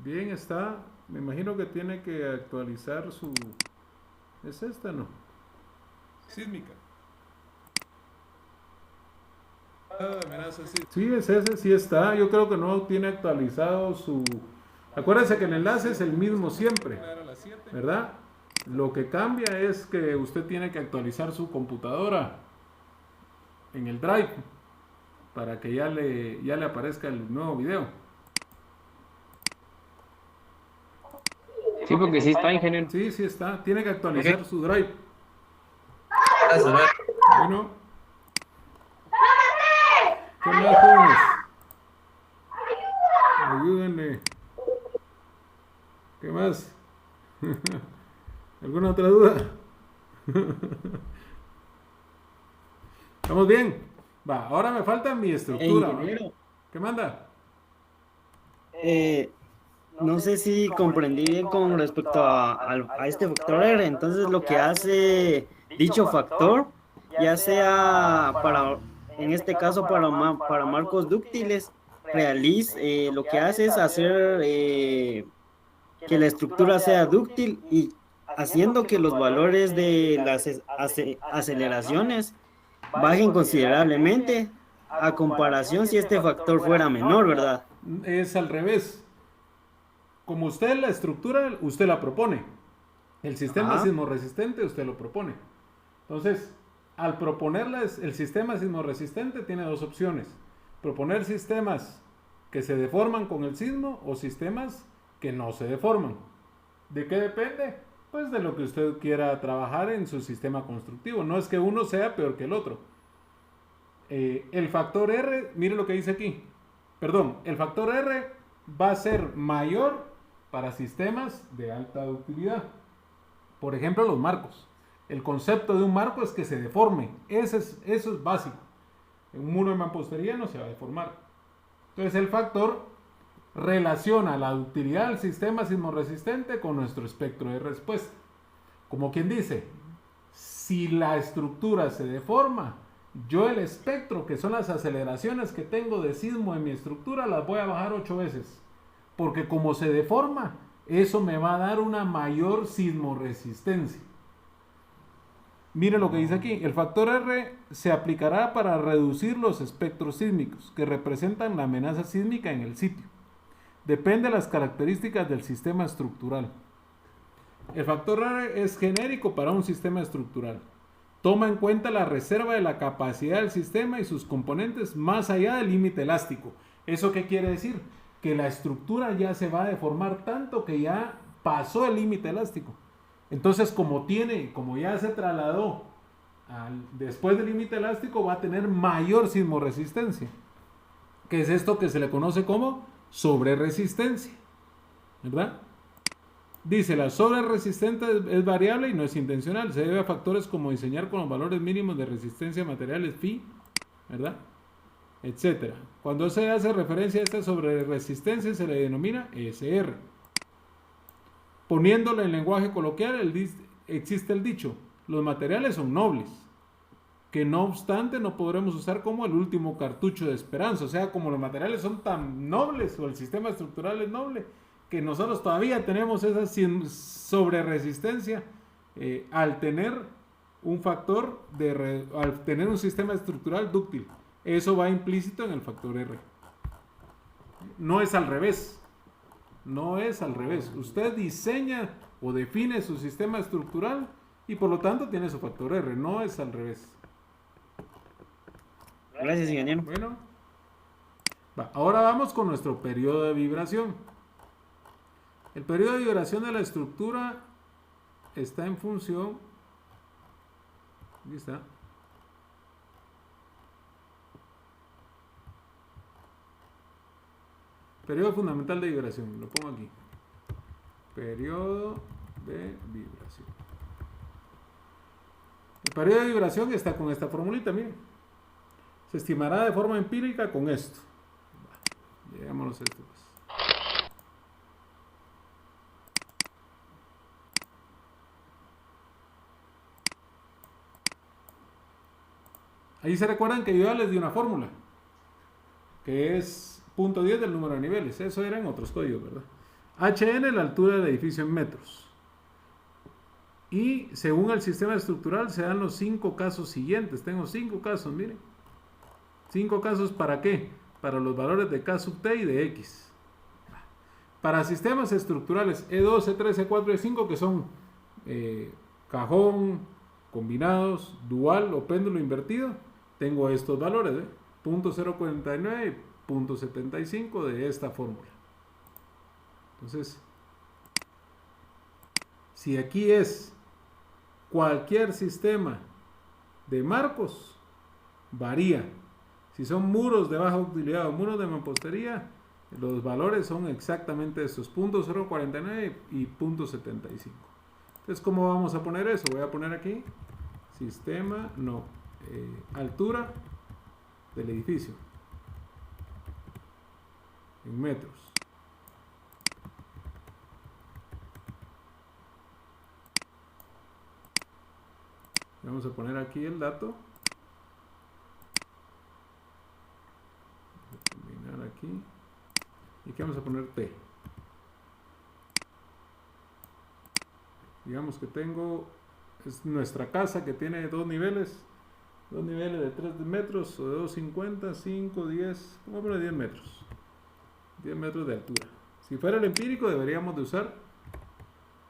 Bien, está. Me imagino que tiene que actualizar su... ¿Es esta, no? Sísmica. Sí, es ese, sí está. Yo creo que no tiene actualizado su... Acuérdense que el enlace es el mismo siempre, ¿verdad? Lo que cambia es que usted tiene que actualizar su computadora en el Drive para que ya le aparezca el nuevo video. Sí, porque sí está, ingeniero. Sí, sí está. Tiene que actualizar su Drive. Gracias, Bueno. ¿Qué más, jóvenes? Ayúdenme. ¿Qué más? ¿Alguna otra duda? ¿Estamos bien? Va, ahora me falta mi estructura. Ingeniero, ¿Qué manda? no sé si comprendí bien con respecto a este factor R. Entonces lo que hace dicho factor, ya sea para, en este caso para marcos dúctiles, lo que hace es hacer que la estructura sea dúctil y haciendo que los valores de las aceleraciones bajen considerablemente a comparación si este factor fuera menor, ¿verdad? Es al revés. Como usted la estructura, usted la propone. El sistema sismorresistente, usted lo propone. Entonces, al proponerles el sistema sismorresistente, tiene dos opciones. Proponer sistemas que se deforman con el sismo o sistemas que no se deforman. ¿De qué depende? pues de lo que usted quiera trabajar en su sistema constructivo. No es que uno sea peor que el otro. El factor R, mire lo que dice aquí. Perdón, el factor R va a ser mayor para sistemas de alta ductilidad. Por ejemplo, los marcos. El concepto de un marco es que se deforme. Eso es básico. Un muro de mampostería no se va a deformar. Entonces el factor relaciona la ductilidad del sistema sismorresistente con nuestro espectro de respuesta. Como quien dice, si la estructura se deforma, yo el espectro, que son las aceleraciones que tengo de sismo en mi estructura, las voy a bajar 8 veces. Porque como se deforma, eso me va a dar una mayor sismorresistencia. Mire lo que dice aquí. El factor R se aplicará para reducir los espectros sísmicos que representan la amenaza sísmica en el sitio. Depende de las características del sistema estructural. El factor R es genérico para un sistema estructural. Toma en cuenta la reserva de la capacidad del sistema y sus componentes más allá del límite elástico. ¿Eso qué quiere decir? Que la estructura ya se va a deformar tanto que ya pasó el límite elástico. Entonces, como ya se trasladó después del límite elástico, va a tener mayor sismorresistencia. ¿Qué es esto que se le conoce como sobreresistencia? ¿Verdad? Dice, la sobreresistencia es variable y no es intencional. Se debe a factores como diseñar con los valores mínimos de resistencia a materiales phi, ¿verdad? Etcétera. Cuando se hace referencia a esta sobreresistencia se le denomina SR. Poniéndolo en lenguaje coloquial, existe el dicho, los materiales son nobles, que no obstante no podremos usar como el último cartucho de esperanza. O sea, como los materiales son tan nobles o el sistema estructural es noble, que nosotros todavía tenemos esa sobreresistencia al tener un factor al tener un sistema estructural dúctil. Eso va implícito en el factor R. No es al revés. No es al revés. Usted diseña o define su sistema estructural y por lo tanto tiene su factor R. No es al revés. Gracias, ingeniero. Bueno, ahora vamos con nuestro periodo de vibración. El periodo de vibración de la estructura está en función. Aquí está. Periodo fundamental de vibración, lo pongo aquí. Periodo de vibración. El periodo de vibración está con esta formulita, miren. Se estimará de forma empírica con esto. Lleguémonos a esto pues. Ahí se recuerdan que yo ya les di una fórmula, que es 0.10 del número de niveles. Eso era en otros códigos, ¿verdad? HN, la altura del edificio en metros. Y según el sistema estructural se dan los 5 casos siguientes. Tengo 5 casos, miren. 5 casos, ¿para qué? Para los valores de K sub T y de X. Para sistemas estructurales E2, E3, E4 y E5, que son cajón, combinados, dual o péndulo invertido, tengo estos valores, 0.049 y 0.75 de esta fórmula. Entonces, si aquí es cualquier sistema de marcos, varía. Si son muros de baja utilidad o muros de mampostería, los valores son exactamente estos, 0.049 y 0.75. Entonces, ¿cómo vamos a poner eso? Voy a poner aquí altura del edificio en metros. Vamos a poner aquí el dato. Voy a combinar aquí. ¿Y qué vamos a poner? T. Digamos que es nuestra casa que tiene dos niveles de 3 metros o de 2,50, 5, 10, vamos a poner 10 metros. 10 metros de altura. Si fuera el empírico deberíamos de usar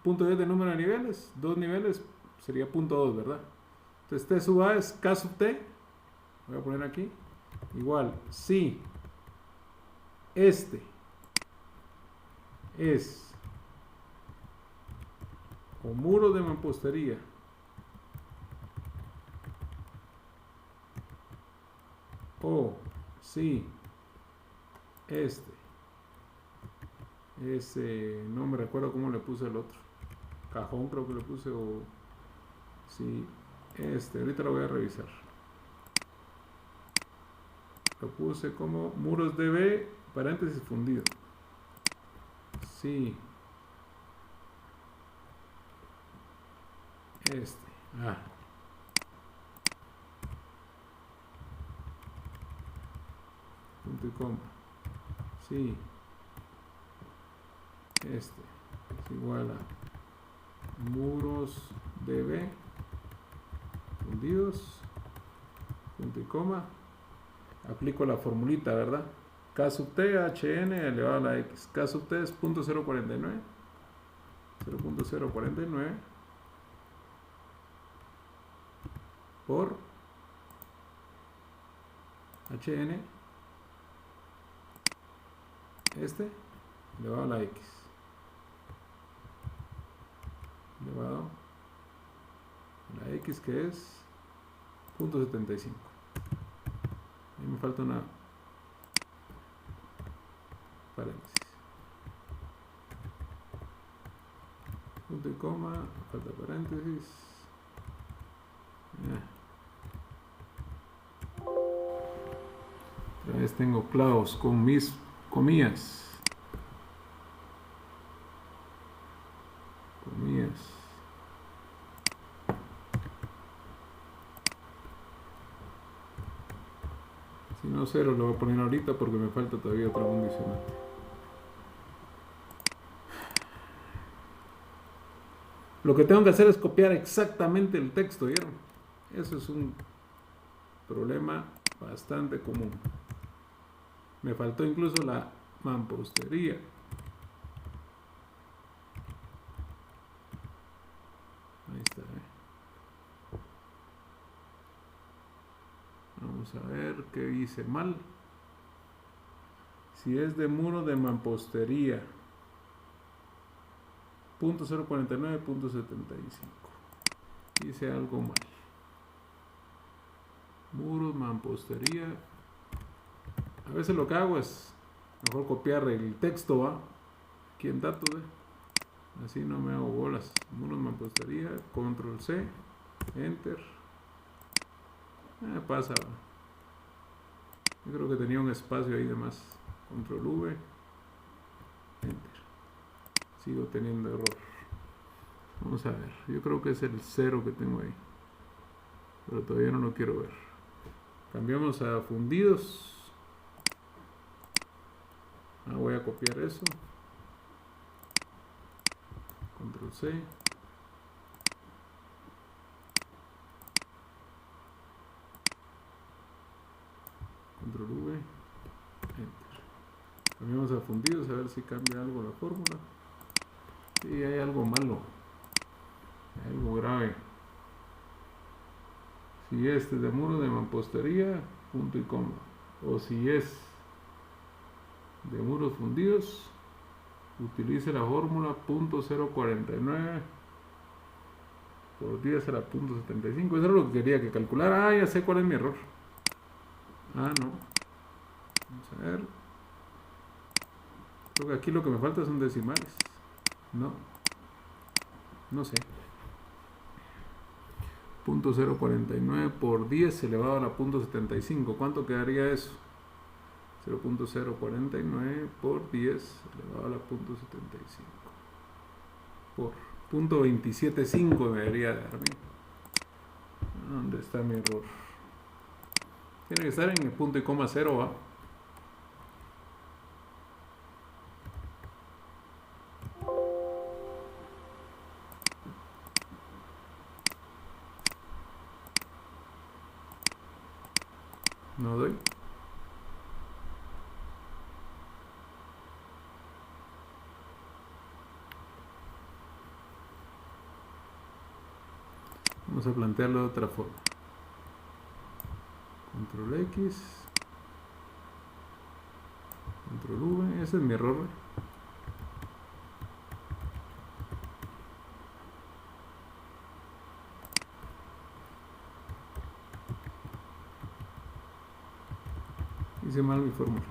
0.10 de número de niveles, 2 niveles sería 0.2, ¿verdad? Entonces T sub A es K sub T, voy a poner aquí, igual, si este es o muro de mampostería. O sí, ese no me recuerdo cómo le puse el otro, cajón creo que le puse, o sí, ahorita lo voy a revisar. Lo puse como muros DB paréntesis fundido. Sí, punto y coma. Sí, es igual a muros DB fundidos, punto y coma. Aplico la formulita, ¿verdad? K sub T, HN elevado a la X. K sub T es 0.049. 0.049 por HN elevado a la X elevado a la X, que es 0.75. Ahí me falta una paréntesis, punto y coma, falta paréntesis. Otra vez tengo clavos con mis comillas. Si no, 0 lo voy a poner ahorita porque me falta todavía otro condicionante. Lo que tengo que hacer es copiar exactamente el texto, ¿vieron? Eso es un problema bastante común. Me faltó incluso la mampostería. Ahí está, Vamos a ver qué hice mal. Si es de muro de mampostería, 0.049, 0.75. Hice algo mal. Muros, mampostería. A veces lo que hago es mejor copiar el texto, ¿va? Aquí en datos, así no me hago bolas. Muros, mampostería, control C, enter. Pasa, ¿va? Yo creo que tenía un espacio ahí de más. Control V, enter. Sigo teniendo error. Vamos a ver, yo creo que es el 0 que tengo ahí, pero todavía no lo quiero ver. Cambiamos a fundidos. Voy a copiar eso. Control C. Control V. Enter. Cambiamos a fundidos a ver si cambia algo la fórmula. Sí, hay algo malo. Hay algo grave. Si este es de muro de mampostería, punto y coma. O si es de muros fundidos, utilice la fórmula 0.049 por 10 a la 0.75. Eso es lo que quería que calculara. Ya sé cuál es mi error. No. Vamos a ver. Creo que aquí lo que me falta son decimales. No sé. 0.049 por 10 elevado a la 0.75. ¿Cuánto quedaría eso? 0.049 por 10 elevado a la 0.75 por 0.275 me debería dar. ¿Dónde está mi error? Tiene que estar en el punto y coma 0, ¿va? No doy. Vamos a plantearlo de otra forma. Control X. Control V. Ese es mi error. hice mal mi fórmula.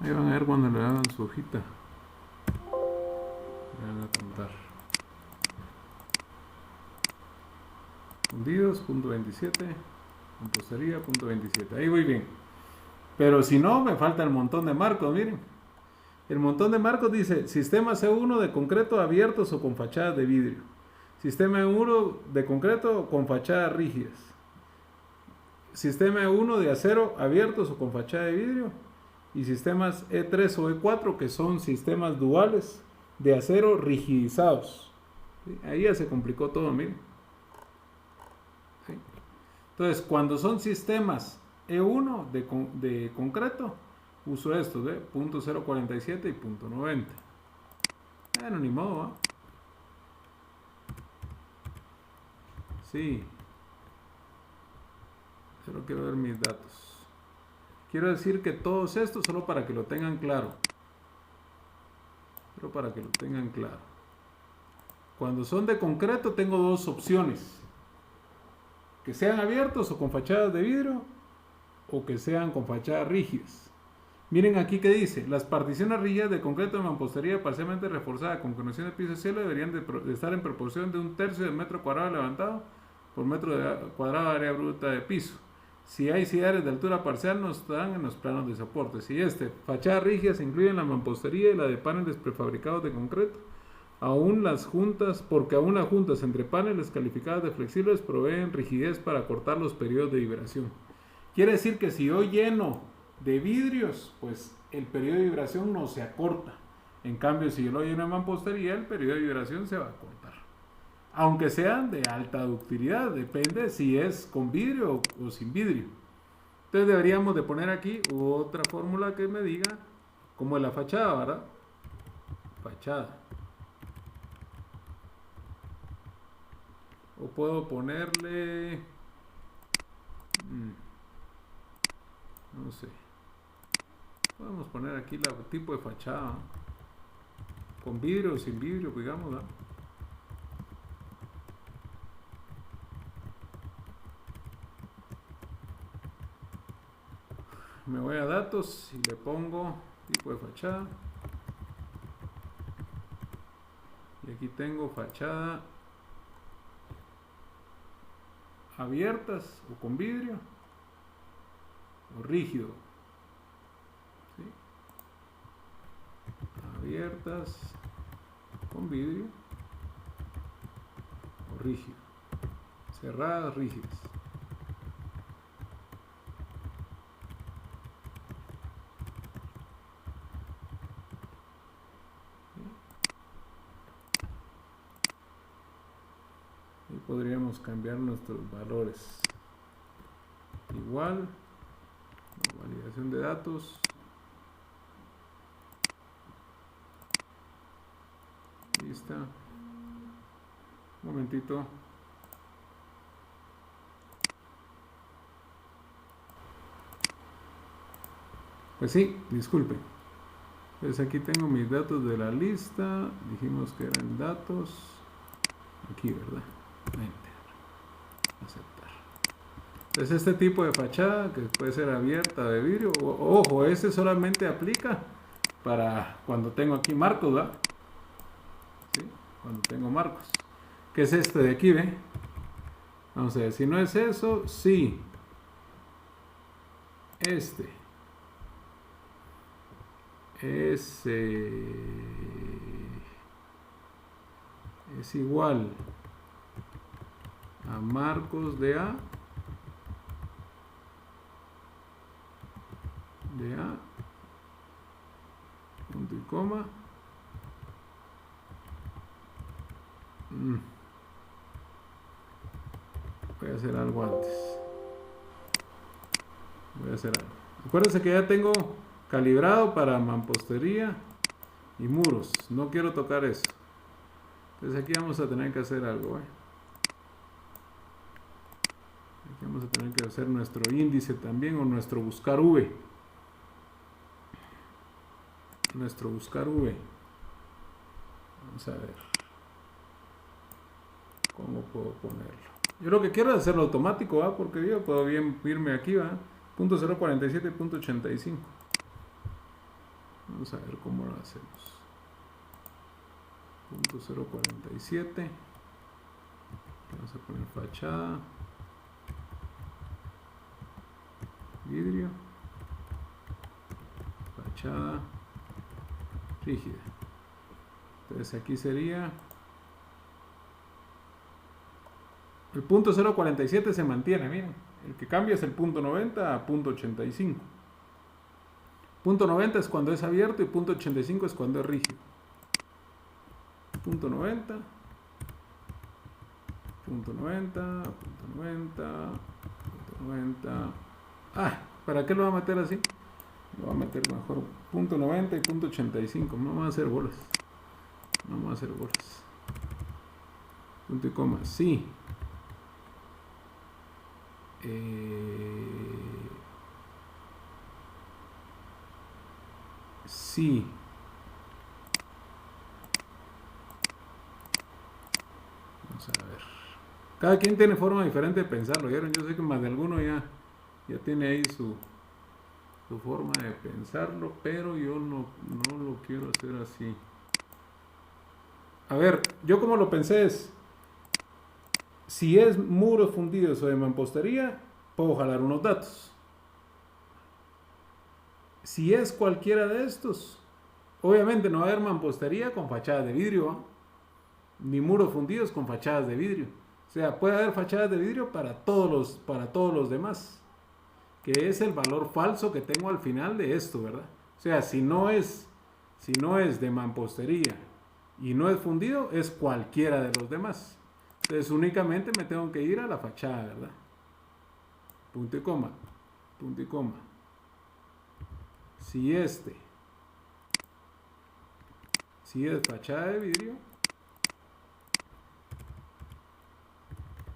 Ahí van a ver cuando le hagan su hojita. Me van a contar. Fundidos, punto 27. Mampostería, punto 27. Ahí voy bien. Pero si no, me falta el montón de marcos, miren. El montón de marcos dice sistema C1 de concreto abiertos o con fachadas de vidrio. Sistema E1 de concreto con fachadas rígidas. Sistema E1 de acero abiertos o con fachada de vidrio. Y sistemas E3 o E4 que son sistemas duales de acero rigidizados. ¿Sí? Ahí ya se complicó todo, miren. ¿Sí? Entonces, cuando son sistemas E1 de concreto, uso estos, ¿ve? Punto 0.47 y punto 90. Bueno, ni modo, ¿eh? Sí. Solo quiero ver mis datos. Quiero decir que todos estos, solo para que lo tengan claro. Solo para que lo tengan claro. Cuando son de concreto, tengo dos opciones. Que sean abiertos o con fachadas de vidrio, o que sean con fachadas rígidas. Miren aquí que dice, las particiones rígidas de concreto de mampostería parcialmente reforzada con conexión de piso y cielo deberían de estar en proporción de 1/3 del metro cuadrado levantado por metro cuadrado de área bruta de piso. Si hay sillares de altura parcial, no están en los planos de soporte. Si fachadas rígidas se incluyen la mampostería y la de paneles prefabricados de concreto, porque aún las juntas entre paneles calificadas de flexibles proveen rigidez para cortar los periodos de vibración. Quiere decir que si yo lleno de vidrios, pues el periodo de vibración no se acorta. En cambio, si yo lo lleno de mampostería, el periodo de vibración se va a cortar. Aunque sean de alta ductilidad, depende si es con vidrio o sin vidrio. Entonces deberíamos de poner aquí otra fórmula que me diga cómo es la fachada, ¿verdad? Fachada. O puedo ponerle... no sé. Podemos poner aquí el tipo de fachada. Con vidrio o sin vidrio, digamos, ¿verdad? Me voy a datos y le pongo tipo de fachada. Y aquí tengo fachada abiertas o con vidrio o rígido. ¿Sí? Abiertas con vidrio o rígido. Cerradas, rígidas. Podríamos cambiar nuestros valores. Igual, validación de datos. Ahí está. Un momentito. Pues sí, disculpen. Pues aquí tengo mis datos de la lista. Dijimos que eran datos. Aquí, ¿verdad? Enter. Aceptar. Entonces este tipo de fachada que puede ser abierta de vidrio, ojo, este solamente aplica para cuando tengo aquí marcos, ¿verdad? ¿Sí? Cuando tengo marcos. ¿Qué es este de aquí, ve? Vamos a ver, si no es eso, sí. Ese es igual a marcos de A punto y coma voy a hacer algo antes. Acuérdense que ya tengo calibrado para mampostería y muros, no quiero tocar eso. Entonces aquí vamos a tener que hacer algo, ¿eh? Aquí vamos a tener que hacer nuestro índice también o nuestro buscar V. Nuestro buscar V. Vamos a ver cómo puedo ponerlo. Yo lo que quiero es hacerlo automático, ¿va? Porque yo puedo bien irme aquí, ¿va? Punto 0.47 y punto 85. Vamos a ver cómo lo hacemos. Punto 0.47. Vamos a poner fachada, vidrio, fachada rígida. Entonces aquí sería el punto 0.47 se mantiene, miren. El que cambia es el punto 90 a punto 85. Punto 90 es cuando es abierto y punto 85 es cuando es rígido. Punto 90, punto 90, punto 90, punto 90. Ah, ¿para qué lo va a meter así? Lo va a meter mejor punto 90 y punto 85. No vamos a hacer bolas. No vamos a hacer bolas. Punto y coma, sí. Sí. Vamos a ver. Cada quien tiene forma diferente de pensarlo, ¿vieron? Yo sé que más de alguno ya tiene ahí su forma de pensarlo, pero yo no lo quiero hacer así. A ver, yo como lo pensé es, si es muros fundidos o de mampostería, puedo jalar unos datos. Si es cualquiera de estos, obviamente no va a haber mampostería con fachadas de vidrio, ¿no? Ni muros fundidos con fachadas de vidrio. O sea, puede haber fachadas de vidrio para todos los demás, que es el valor falso que tengo al final de esto, ¿verdad? O sea, si no es de mampostería y no es fundido, es cualquiera de los demás. Entonces únicamente me tengo que ir a la fachada, ¿verdad? Punto y coma, punto y coma. Si es fachada de vidrio,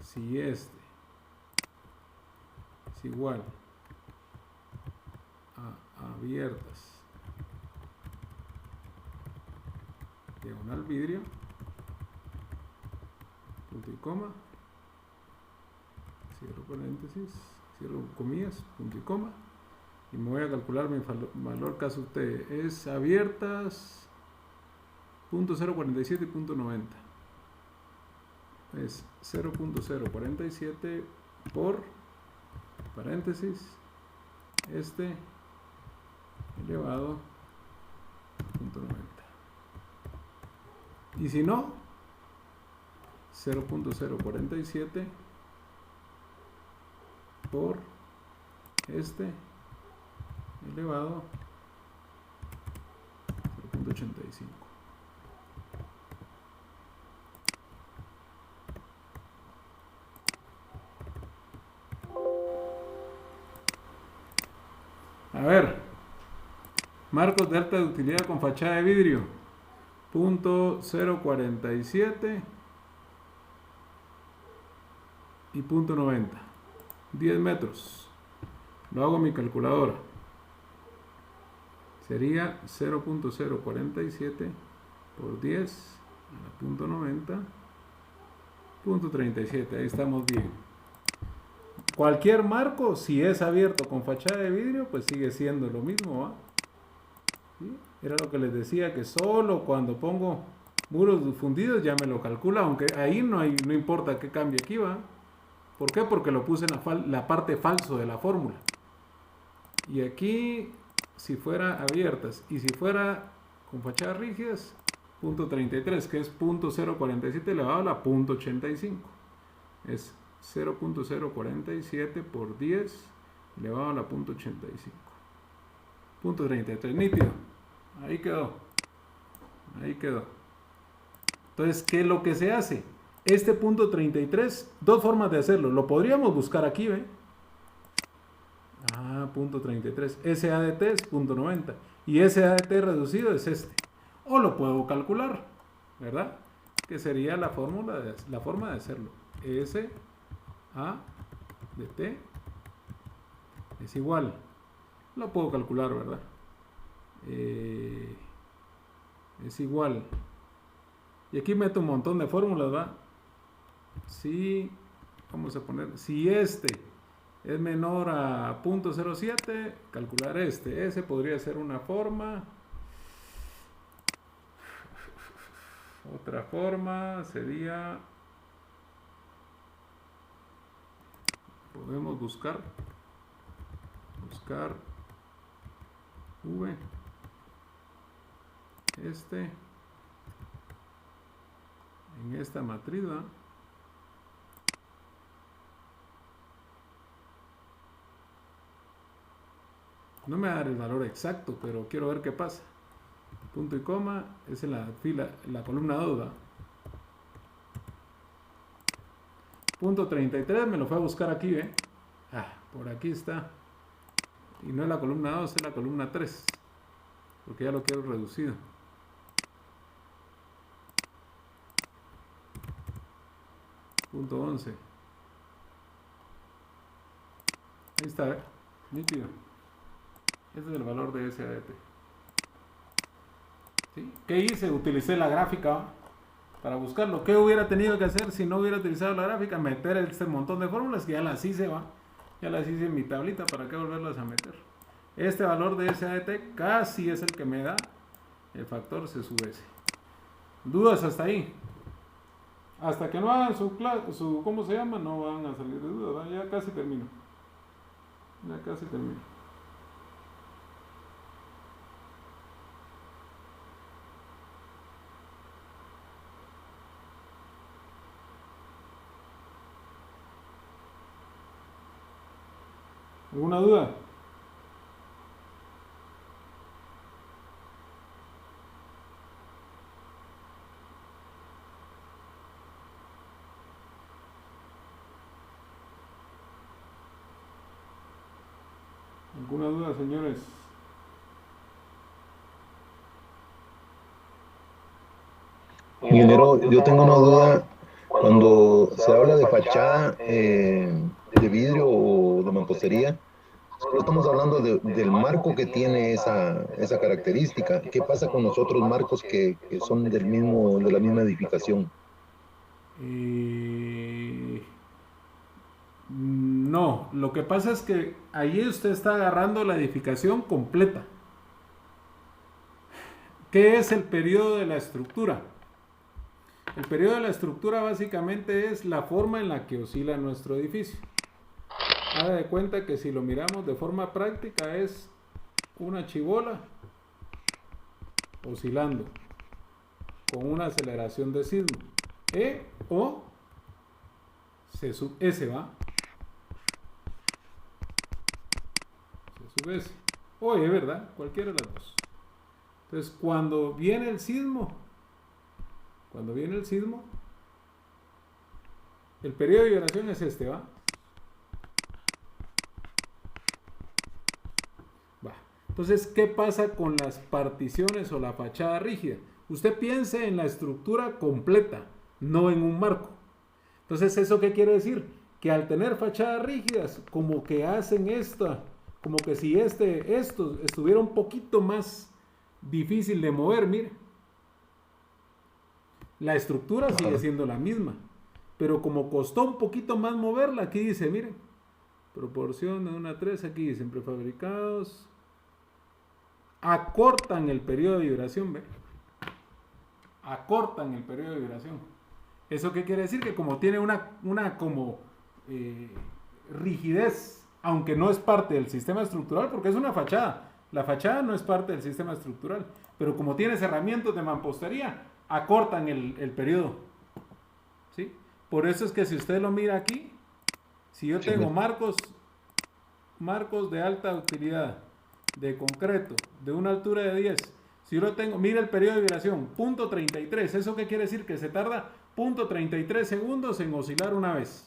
si es igual a abiertas diagonal vidrio, punto y coma, cierro paréntesis, cierro comillas, punto y coma, y me voy a calcular mi valor caso T. Es abiertas punto 0.47 y punto 90. Es 0.047 por paréntesis elevado a punto 90. Y si no, 0.047 por elevado a 0.85. A ver, marcos de alta utilidad con fachada de vidrio, punto 0.47 y punto 90, 10 metros. Lo hago en mi calculadora. Sería 0.047 por 10 a la punto 90, punto 37. Ahí estamos bien. Cualquier marco, si es abierto con fachada de vidrio, pues sigue siendo lo mismo, ¿va? ¿Sí? Era lo que les decía, que solo cuando pongo muros fundidos ya me lo calcula, aunque ahí no importa que cambie aquí, ¿va? ¿Por qué? Porque lo puse en la parte falso de la fórmula. Y aquí, si fuera abiertas y si fuera con fachadas rígidas, punto 33, que es punto 0.47 elevado a la punto 85. Es 0.047 por 10 elevado a la punto 85. Punto 33, nítido. Ahí quedó. Ahí quedó. Entonces, ¿qué es lo que se hace? Este punto 33, dos formas de hacerlo. Lo podríamos buscar aquí, ¿ve? Punto 33. SADT es punto 90. Y SADT reducido es este. O lo puedo calcular, ¿verdad? Que sería la forma de hacerlo. SADT de T es igual, lo puedo calcular, ¿verdad? Es igual, y aquí meto un montón de fórmulas, ¿va? Si, vamos a poner, si este es menor a 0.07, calcular ese podría ser una forma. Otra forma sería, podemos buscar V, en esta matriz, ¿va? No me va a dar el valor exacto, pero quiero ver qué pasa. Punto y coma, es en la fila, la columna 2, ¿va? Punto 33 me lo fue a buscar aquí, ¿ve? Por aquí está. Y no es la columna 2, es la columna 3. Porque ya lo quiero reducido. Punto 11. Ahí está, ¿eh? Nítido. Este es el valor de SADT. ¿Sí? ¿Qué hice? Utilicé la gráfica para buscarlo. ¿Qué hubiera tenido que hacer si no hubiera utilizado la gráfica? Meter este montón de fórmulas que ya las hice, ¿va? Ya las hice en mi tablita, ¿para qué volverlas a meter? Este valor de SADT casi es el que me da el factor C sub S. ¿Dudas hasta ahí? Hasta que no hagan su ¿cómo se llama? No van a salir de dudas, ¿va? Ya casi termino. Ya casi termino. ¿Alguna duda? ¿Alguna duda, señores? Ingeniero, yo tengo una duda. Cuando se habla de fachada de vidrio o de mampostería, solo estamos hablando del marco que tiene esa característica. ¿Qué pasa con los otros marcos que son de la misma edificación? No, lo que pasa es que ahí usted está agarrando la edificación completa. ¿Qué es el periodo de la estructura? El periodo de la estructura básicamente es la forma en la que oscila nuestro edificio. Haga de cuenta que si lo miramos de forma práctica es una chibola oscilando con una aceleración de sismo. E o C sub S, ¿va? C sub S. O E, ¿verdad? Cualquiera de las dos. Entonces, cuando viene el sismo, el periodo de vibración es este, ¿va? Entonces, ¿qué pasa con las particiones o la fachada rígida? Usted piense en la estructura completa, no en un marco. Entonces, ¿eso qué quiere decir? Que al tener fachadas rígidas, como que hacen como que si esto estuviera un poquito más difícil de mover, mire. La estructura sigue siendo la misma, pero como costó un poquito más moverla, aquí dice, miren, proporción de 1 a 3, aquí dicen prefabricados, acortan el periodo de vibración, ¿ve? Acortan el periodo de vibración. ¿Eso qué quiere decir? Que como tiene una rigidez, aunque no es parte del sistema estructural, porque es una fachada, la fachada no es parte del sistema estructural, pero como tiene cerramientos de mampostería, acortan el periodo, ¿sí? Por eso es que si usted lo mira aquí, si yo tengo marcos de alta utilidad, de concreto, de una altura de 10, si yo lo tengo, mira el periodo de vibración, 0.33, ¿eso qué quiere decir? Que se tarda 0.33 segundos en oscilar una vez.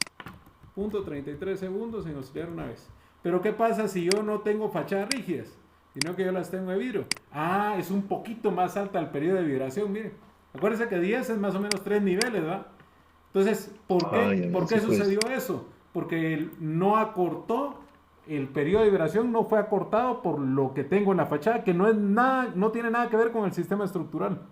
0.33 segundos en oscilar una vez. Pero ¿qué pasa si yo no tengo fachadas rígidas? Sino que yo las tengo de vidrio. Es un poquito más alta el periodo de vibración, miren. Acuérdense que 10 es más o menos 3 niveles, ¿verdad? Entonces, ¿por qué sucedió eso? porque él no acortó, el periodo de vibración no fue acortado por lo que tengo en la fachada, que no es nada, no tiene nada que ver con el sistema estructural.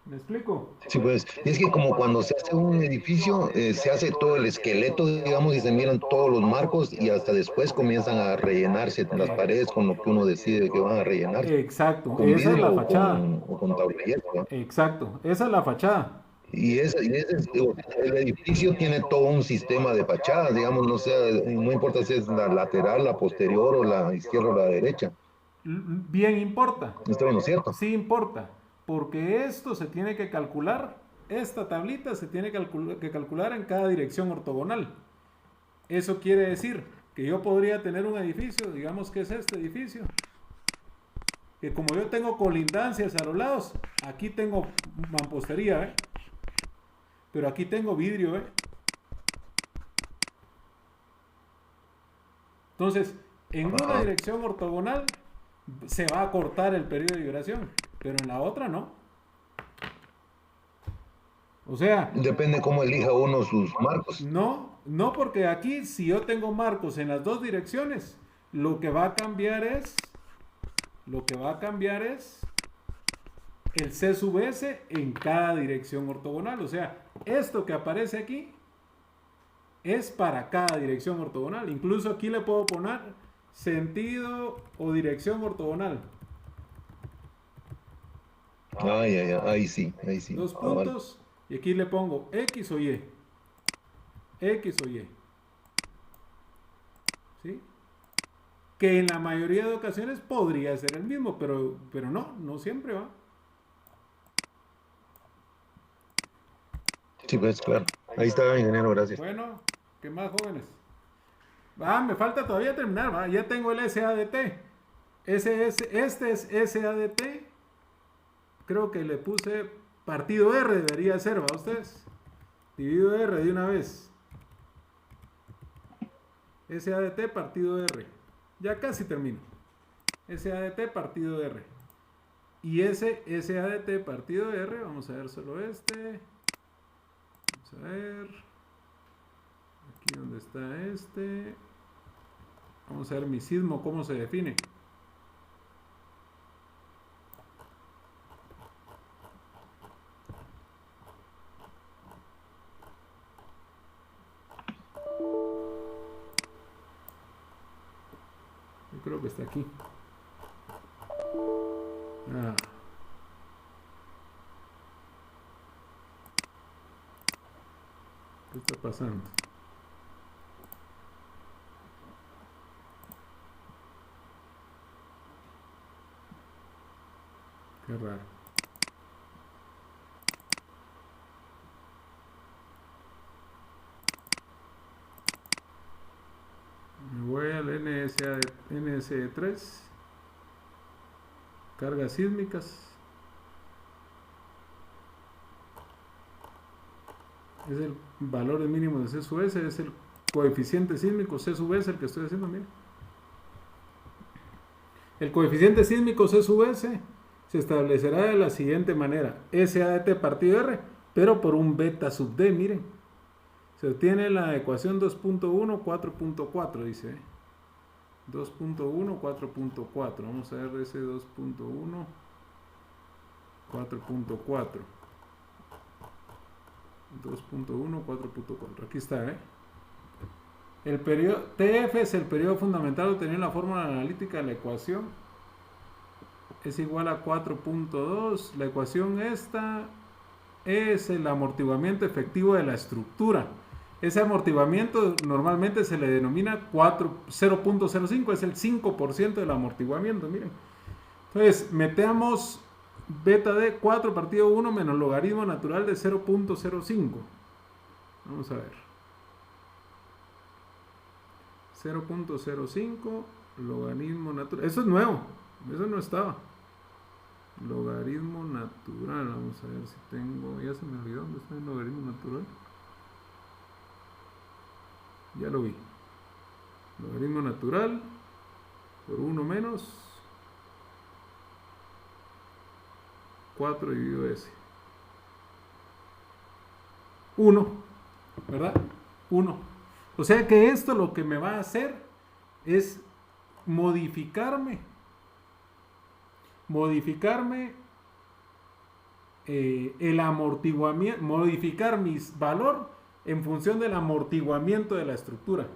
¿Me explico? Sí, pues, es que como cuando se hace un edificio, se hace todo el esqueleto, digamos, y se miran todos los marcos y hasta después comienzan a rellenarse las paredes con lo que uno decide que van a rellenar, Exacto, con esa es vidrio la fachada. o con tablilleros, ¿no? Exacto, esa es la fachada. Digo, el edificio tiene todo un sistema de fachadas, digamos, no sé, no importa si es la lateral, la posterior o la izquierda o la derecha. Bien importa. Está bien, ¿no es cierto? Sí importa, porque esto se tiene que calcular, esta tablita se tiene que calcular en cada dirección ortogonal. Eso quiere decir que yo podría tener un edificio, digamos que es este edificio, que como yo tengo colindancias a los lados, aquí tengo mampostería, ¿eh? Pero aquí tengo vidrio, ¿eh? Entonces, en una dirección ortogonal se va a cortar el periodo de vibración, pero en la otra no. O sea, Depende cómo elija uno sus marcos. no porque aquí si yo tengo marcos en las dos direcciones, lo que va a cambiar es el C sub S en cada dirección ortogonal. O sea, esto que aparece aquí es para cada dirección ortogonal. Incluso aquí le puedo poner sentido o dirección ortogonal. Ahí sí, ahí sí. Dos Vale. puntos. Y aquí le pongo X o Y. X o Y. ¿Sí? Que en la mayoría de ocasiones podría ser el mismo, pero no siempre va. Sí, pues claro. Ahí está, ingeniero, gracias. Bueno, ¿qué más, jóvenes? Me falta todavía terminar, ¿va? Ya tengo el SADT. Este es SADT. Creo que le puse partido R, debería ser, ¿va ustedes? Dividido R de una vez. SADT partido R. Ya casi termino. SADT partido R. Y ese SADT partido R, vamos a ver solo este. Vamos a ver. Aquí donde está este. Vamos a ver mi sismo, cómo se define. Yo creo que está aquí. ¿Qué está pasando? Qué raro. Me voy al NSE3. Cargas sísmicas. Es el valor mínimo de C sub S, es el coeficiente sísmico C sub S el que estoy haciendo, miren. El coeficiente sísmico C sub S se establecerá de la siguiente manera: SADT partido R, pero por un beta sub D, miren. Se obtiene la ecuación 2.1, 4.4, dice. 2.1, 4.4. Vamos a ver ese 2.1, 4.4. 2.1, 4.4. Aquí está, ¿eh? El periodo TF es el periodo fundamental obtenido en la fórmula analítica de la ecuación. Es igual a 4.2. La ecuación esta es el amortiguamiento efectivo de la estructura. Ese amortiguamiento normalmente se le denomina 0.05, es el 5% del amortiguamiento, miren. Entonces, metemos beta de 4 partido 1 menos logaritmo natural de 0.05. Vamos a ver. 0.05 logaritmo natural. Eso es nuevo, eso no estaba. Logaritmo natural, vamos a ver si tengo, ya se me olvidó dónde está el logaritmo natural. Ya lo vi. Logaritmo natural por 1 menos 4 dividido S. 1, ¿verdad? 1. O sea que esto lo que me va a hacer es modificarme el amortiguamiento, modificar mi valor en función del amortiguamiento de la estructura.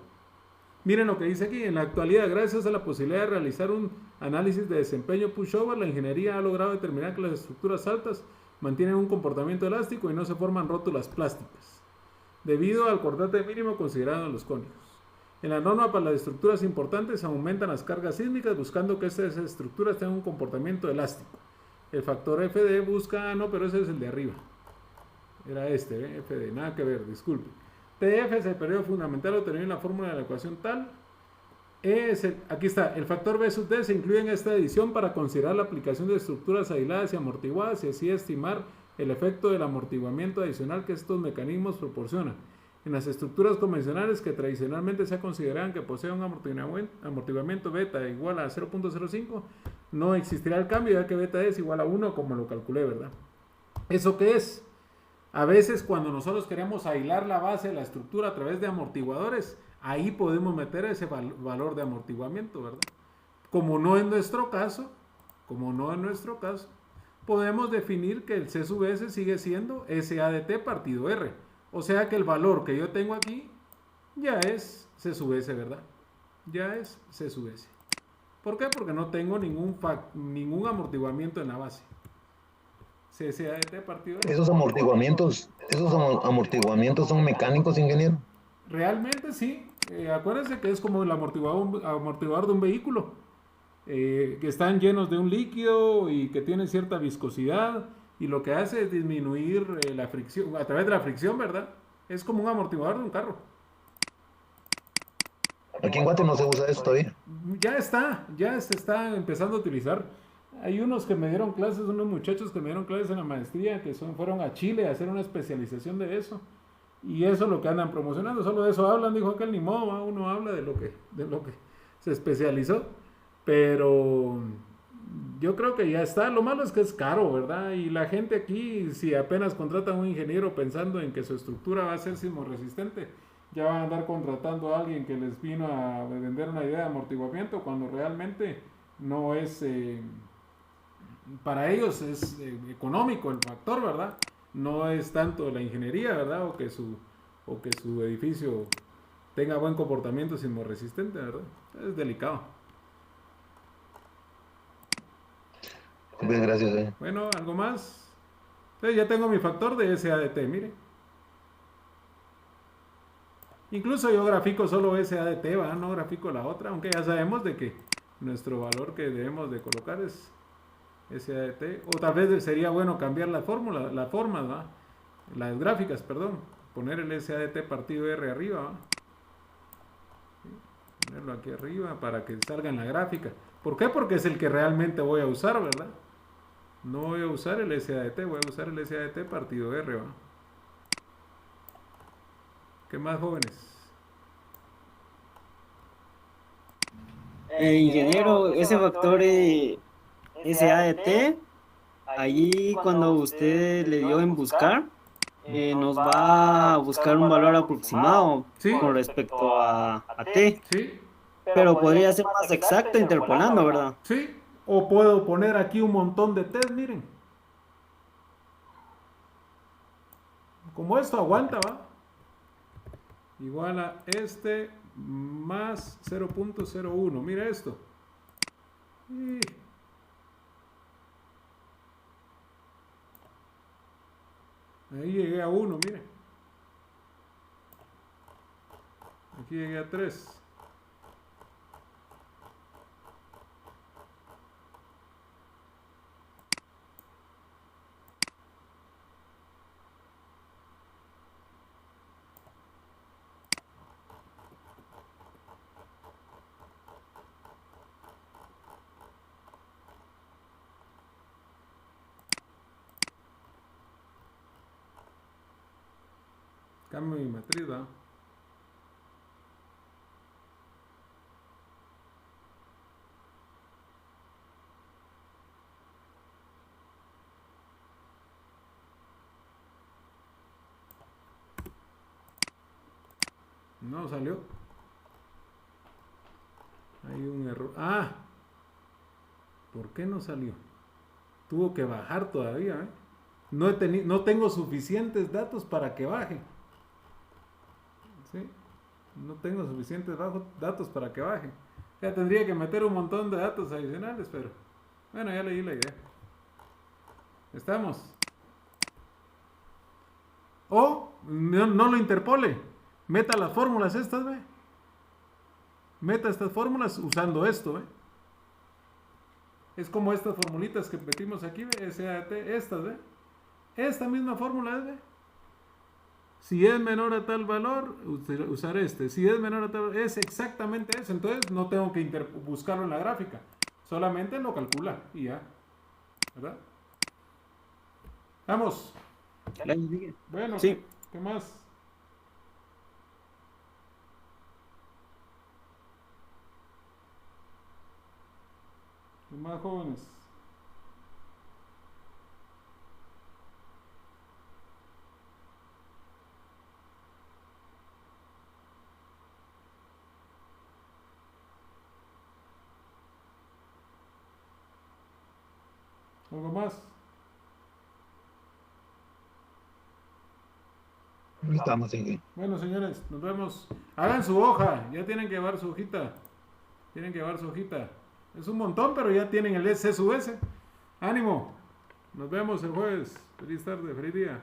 Miren lo que dice aquí: en la actualidad, gracias a la posibilidad de realizar un análisis de desempeño pushover, la ingeniería ha logrado determinar que las estructuras altas mantienen un comportamiento elástico y no se forman rótulas plásticas, debido al cordate mínimo considerado en los cónicos. En la norma para las estructuras importantes aumentan las cargas sísmicas buscando que estas estructuras tengan un comportamiento elástico. El factor FD busca, no, pero ese es el de arriba. Era este, FD, nada que ver, disculpe. TF es el periodo fundamental obtenido en la fórmula de la ecuación tal. Aquí está, el factor B sub D se incluye en esta edición para considerar la aplicación de estructuras aisladas y amortiguadas y así estimar el efecto del amortiguamiento adicional que estos mecanismos proporcionan. En las estructuras convencionales que tradicionalmente se consideran que poseen un amortiguamiento beta igual a 0.05, no existirá el cambio ya que beta es igual a 1 como lo calculé, ¿verdad? ¿Eso qué es? A veces cuando nosotros queremos aislar la base de la estructura a través de amortiguadores, ahí podemos meter ese valor de amortiguamiento, ¿verdad? Como no en nuestro caso, podemos definir que el C sub S sigue siendo SADT partido R. O sea que el valor que yo tengo aquí ya es C sub S, ¿verdad? Ya es C sub S. ¿Por qué? Porque no tengo ningún amortiguamiento en la base. CSADT partido R. Esos amortiguamientos son mecánicos, ingeniero. Realmente sí. Acuérdense que es como el amortiguador de un vehículo. Que están llenos de un líquido y que tienen cierta viscosidad. Y lo que hace es disminuir la fricción, a través de la fricción, ¿verdad? Es como un amortiguador de un carro. Aquí en Guate no se usa eso todavía. Ya se está empezando a utilizar. Hay unos que me dieron clases, unos muchachos que me dieron clases en la maestría, que fueron a Chile a hacer una especialización de eso. Y eso es lo que andan promocionando, solo de eso hablan, dijo aquel, ni modo, uno habla de lo que se especializó. Pero yo creo que ya está. Lo malo es que es caro, ¿verdad? Y la gente aquí, si apenas contratan a un ingeniero pensando en que su estructura va a ser sismorresistente, ya van a andar contratando a alguien que les vino a vender una idea de amortiguamiento cuando realmente no es, para ellos es económico el factor, ¿verdad? No es tanto la ingeniería, ¿verdad? O que su edificio tenga buen comportamiento sismorresistente, ¿verdad? Es delicado. Bien, gracias. Bueno, ¿algo más? Entonces ya tengo mi factor de SADT, mire. Incluso yo grafico solo SADT, ¿va? No grafico la otra, aunque ya sabemos de que nuestro valor que debemos de colocar es SADT. O tal vez sería bueno cambiar la forma, ¿va? Las gráficas, perdón. Poner el SADT partido R arriba, ¿va? Ponerlo aquí arriba para que salga en la gráfica. ¿Por qué? Porque es el que realmente voy a usar, ¿verdad? No voy a usar el SADT, voy a usar el SADT partido R, ¿va? ¿Qué más, jóvenes? Ingeniero, ese factor SADT, allí cuando usted le dio en buscar, nos va a buscar un valor aproximado Sí. con respecto a T, ¿Sí? pero podría ser más exacto interpolando, ¿verdad? ¿Sí? O puedo poner aquí un montón de test, miren. Como esto aguanta, ¿va? Igual a este más 0.01. Mira esto. Y ahí llegué a 1, mire. Aquí llegué a 3. Cambio mi matriz, ¿va? No salió. Hay un error. Ah, ¿por qué no salió? Tuvo que bajar todavía, ¿eh? No tengo suficientes datos para que baje. ¿Sí? No tengo suficientes datos para que baje. Ya tendría que meter un montón de datos adicionales, pero bueno, ya leí la idea. Estamos. O no lo interpole. Meta las fórmulas estas, ¿ve? Meta estas fórmulas usando esto, ¿ve? Es como estas formulitas que metimos aquí, ¿ve? SAT, estas, ¿ve? Esta misma fórmula, ¿ve? Si es menor a tal valor, usar este. Si es menor a tal valor, es exactamente eso. Entonces no tengo que buscarlo en la gráfica. Solamente lo calcula y ya. ¿Verdad? Vamos. Bueno, Sí. ¿qué más? ¿Qué más, jóvenes? ¿Algo más? Estamos en... Bueno, señores, nos vemos. Hagan su hoja, ya tienen que llevar su hojita. Tienen que llevar su hojita. Es un montón, pero ya tienen el SSUS. Ánimo. Nos vemos el jueves. Feliz tarde, feliz día.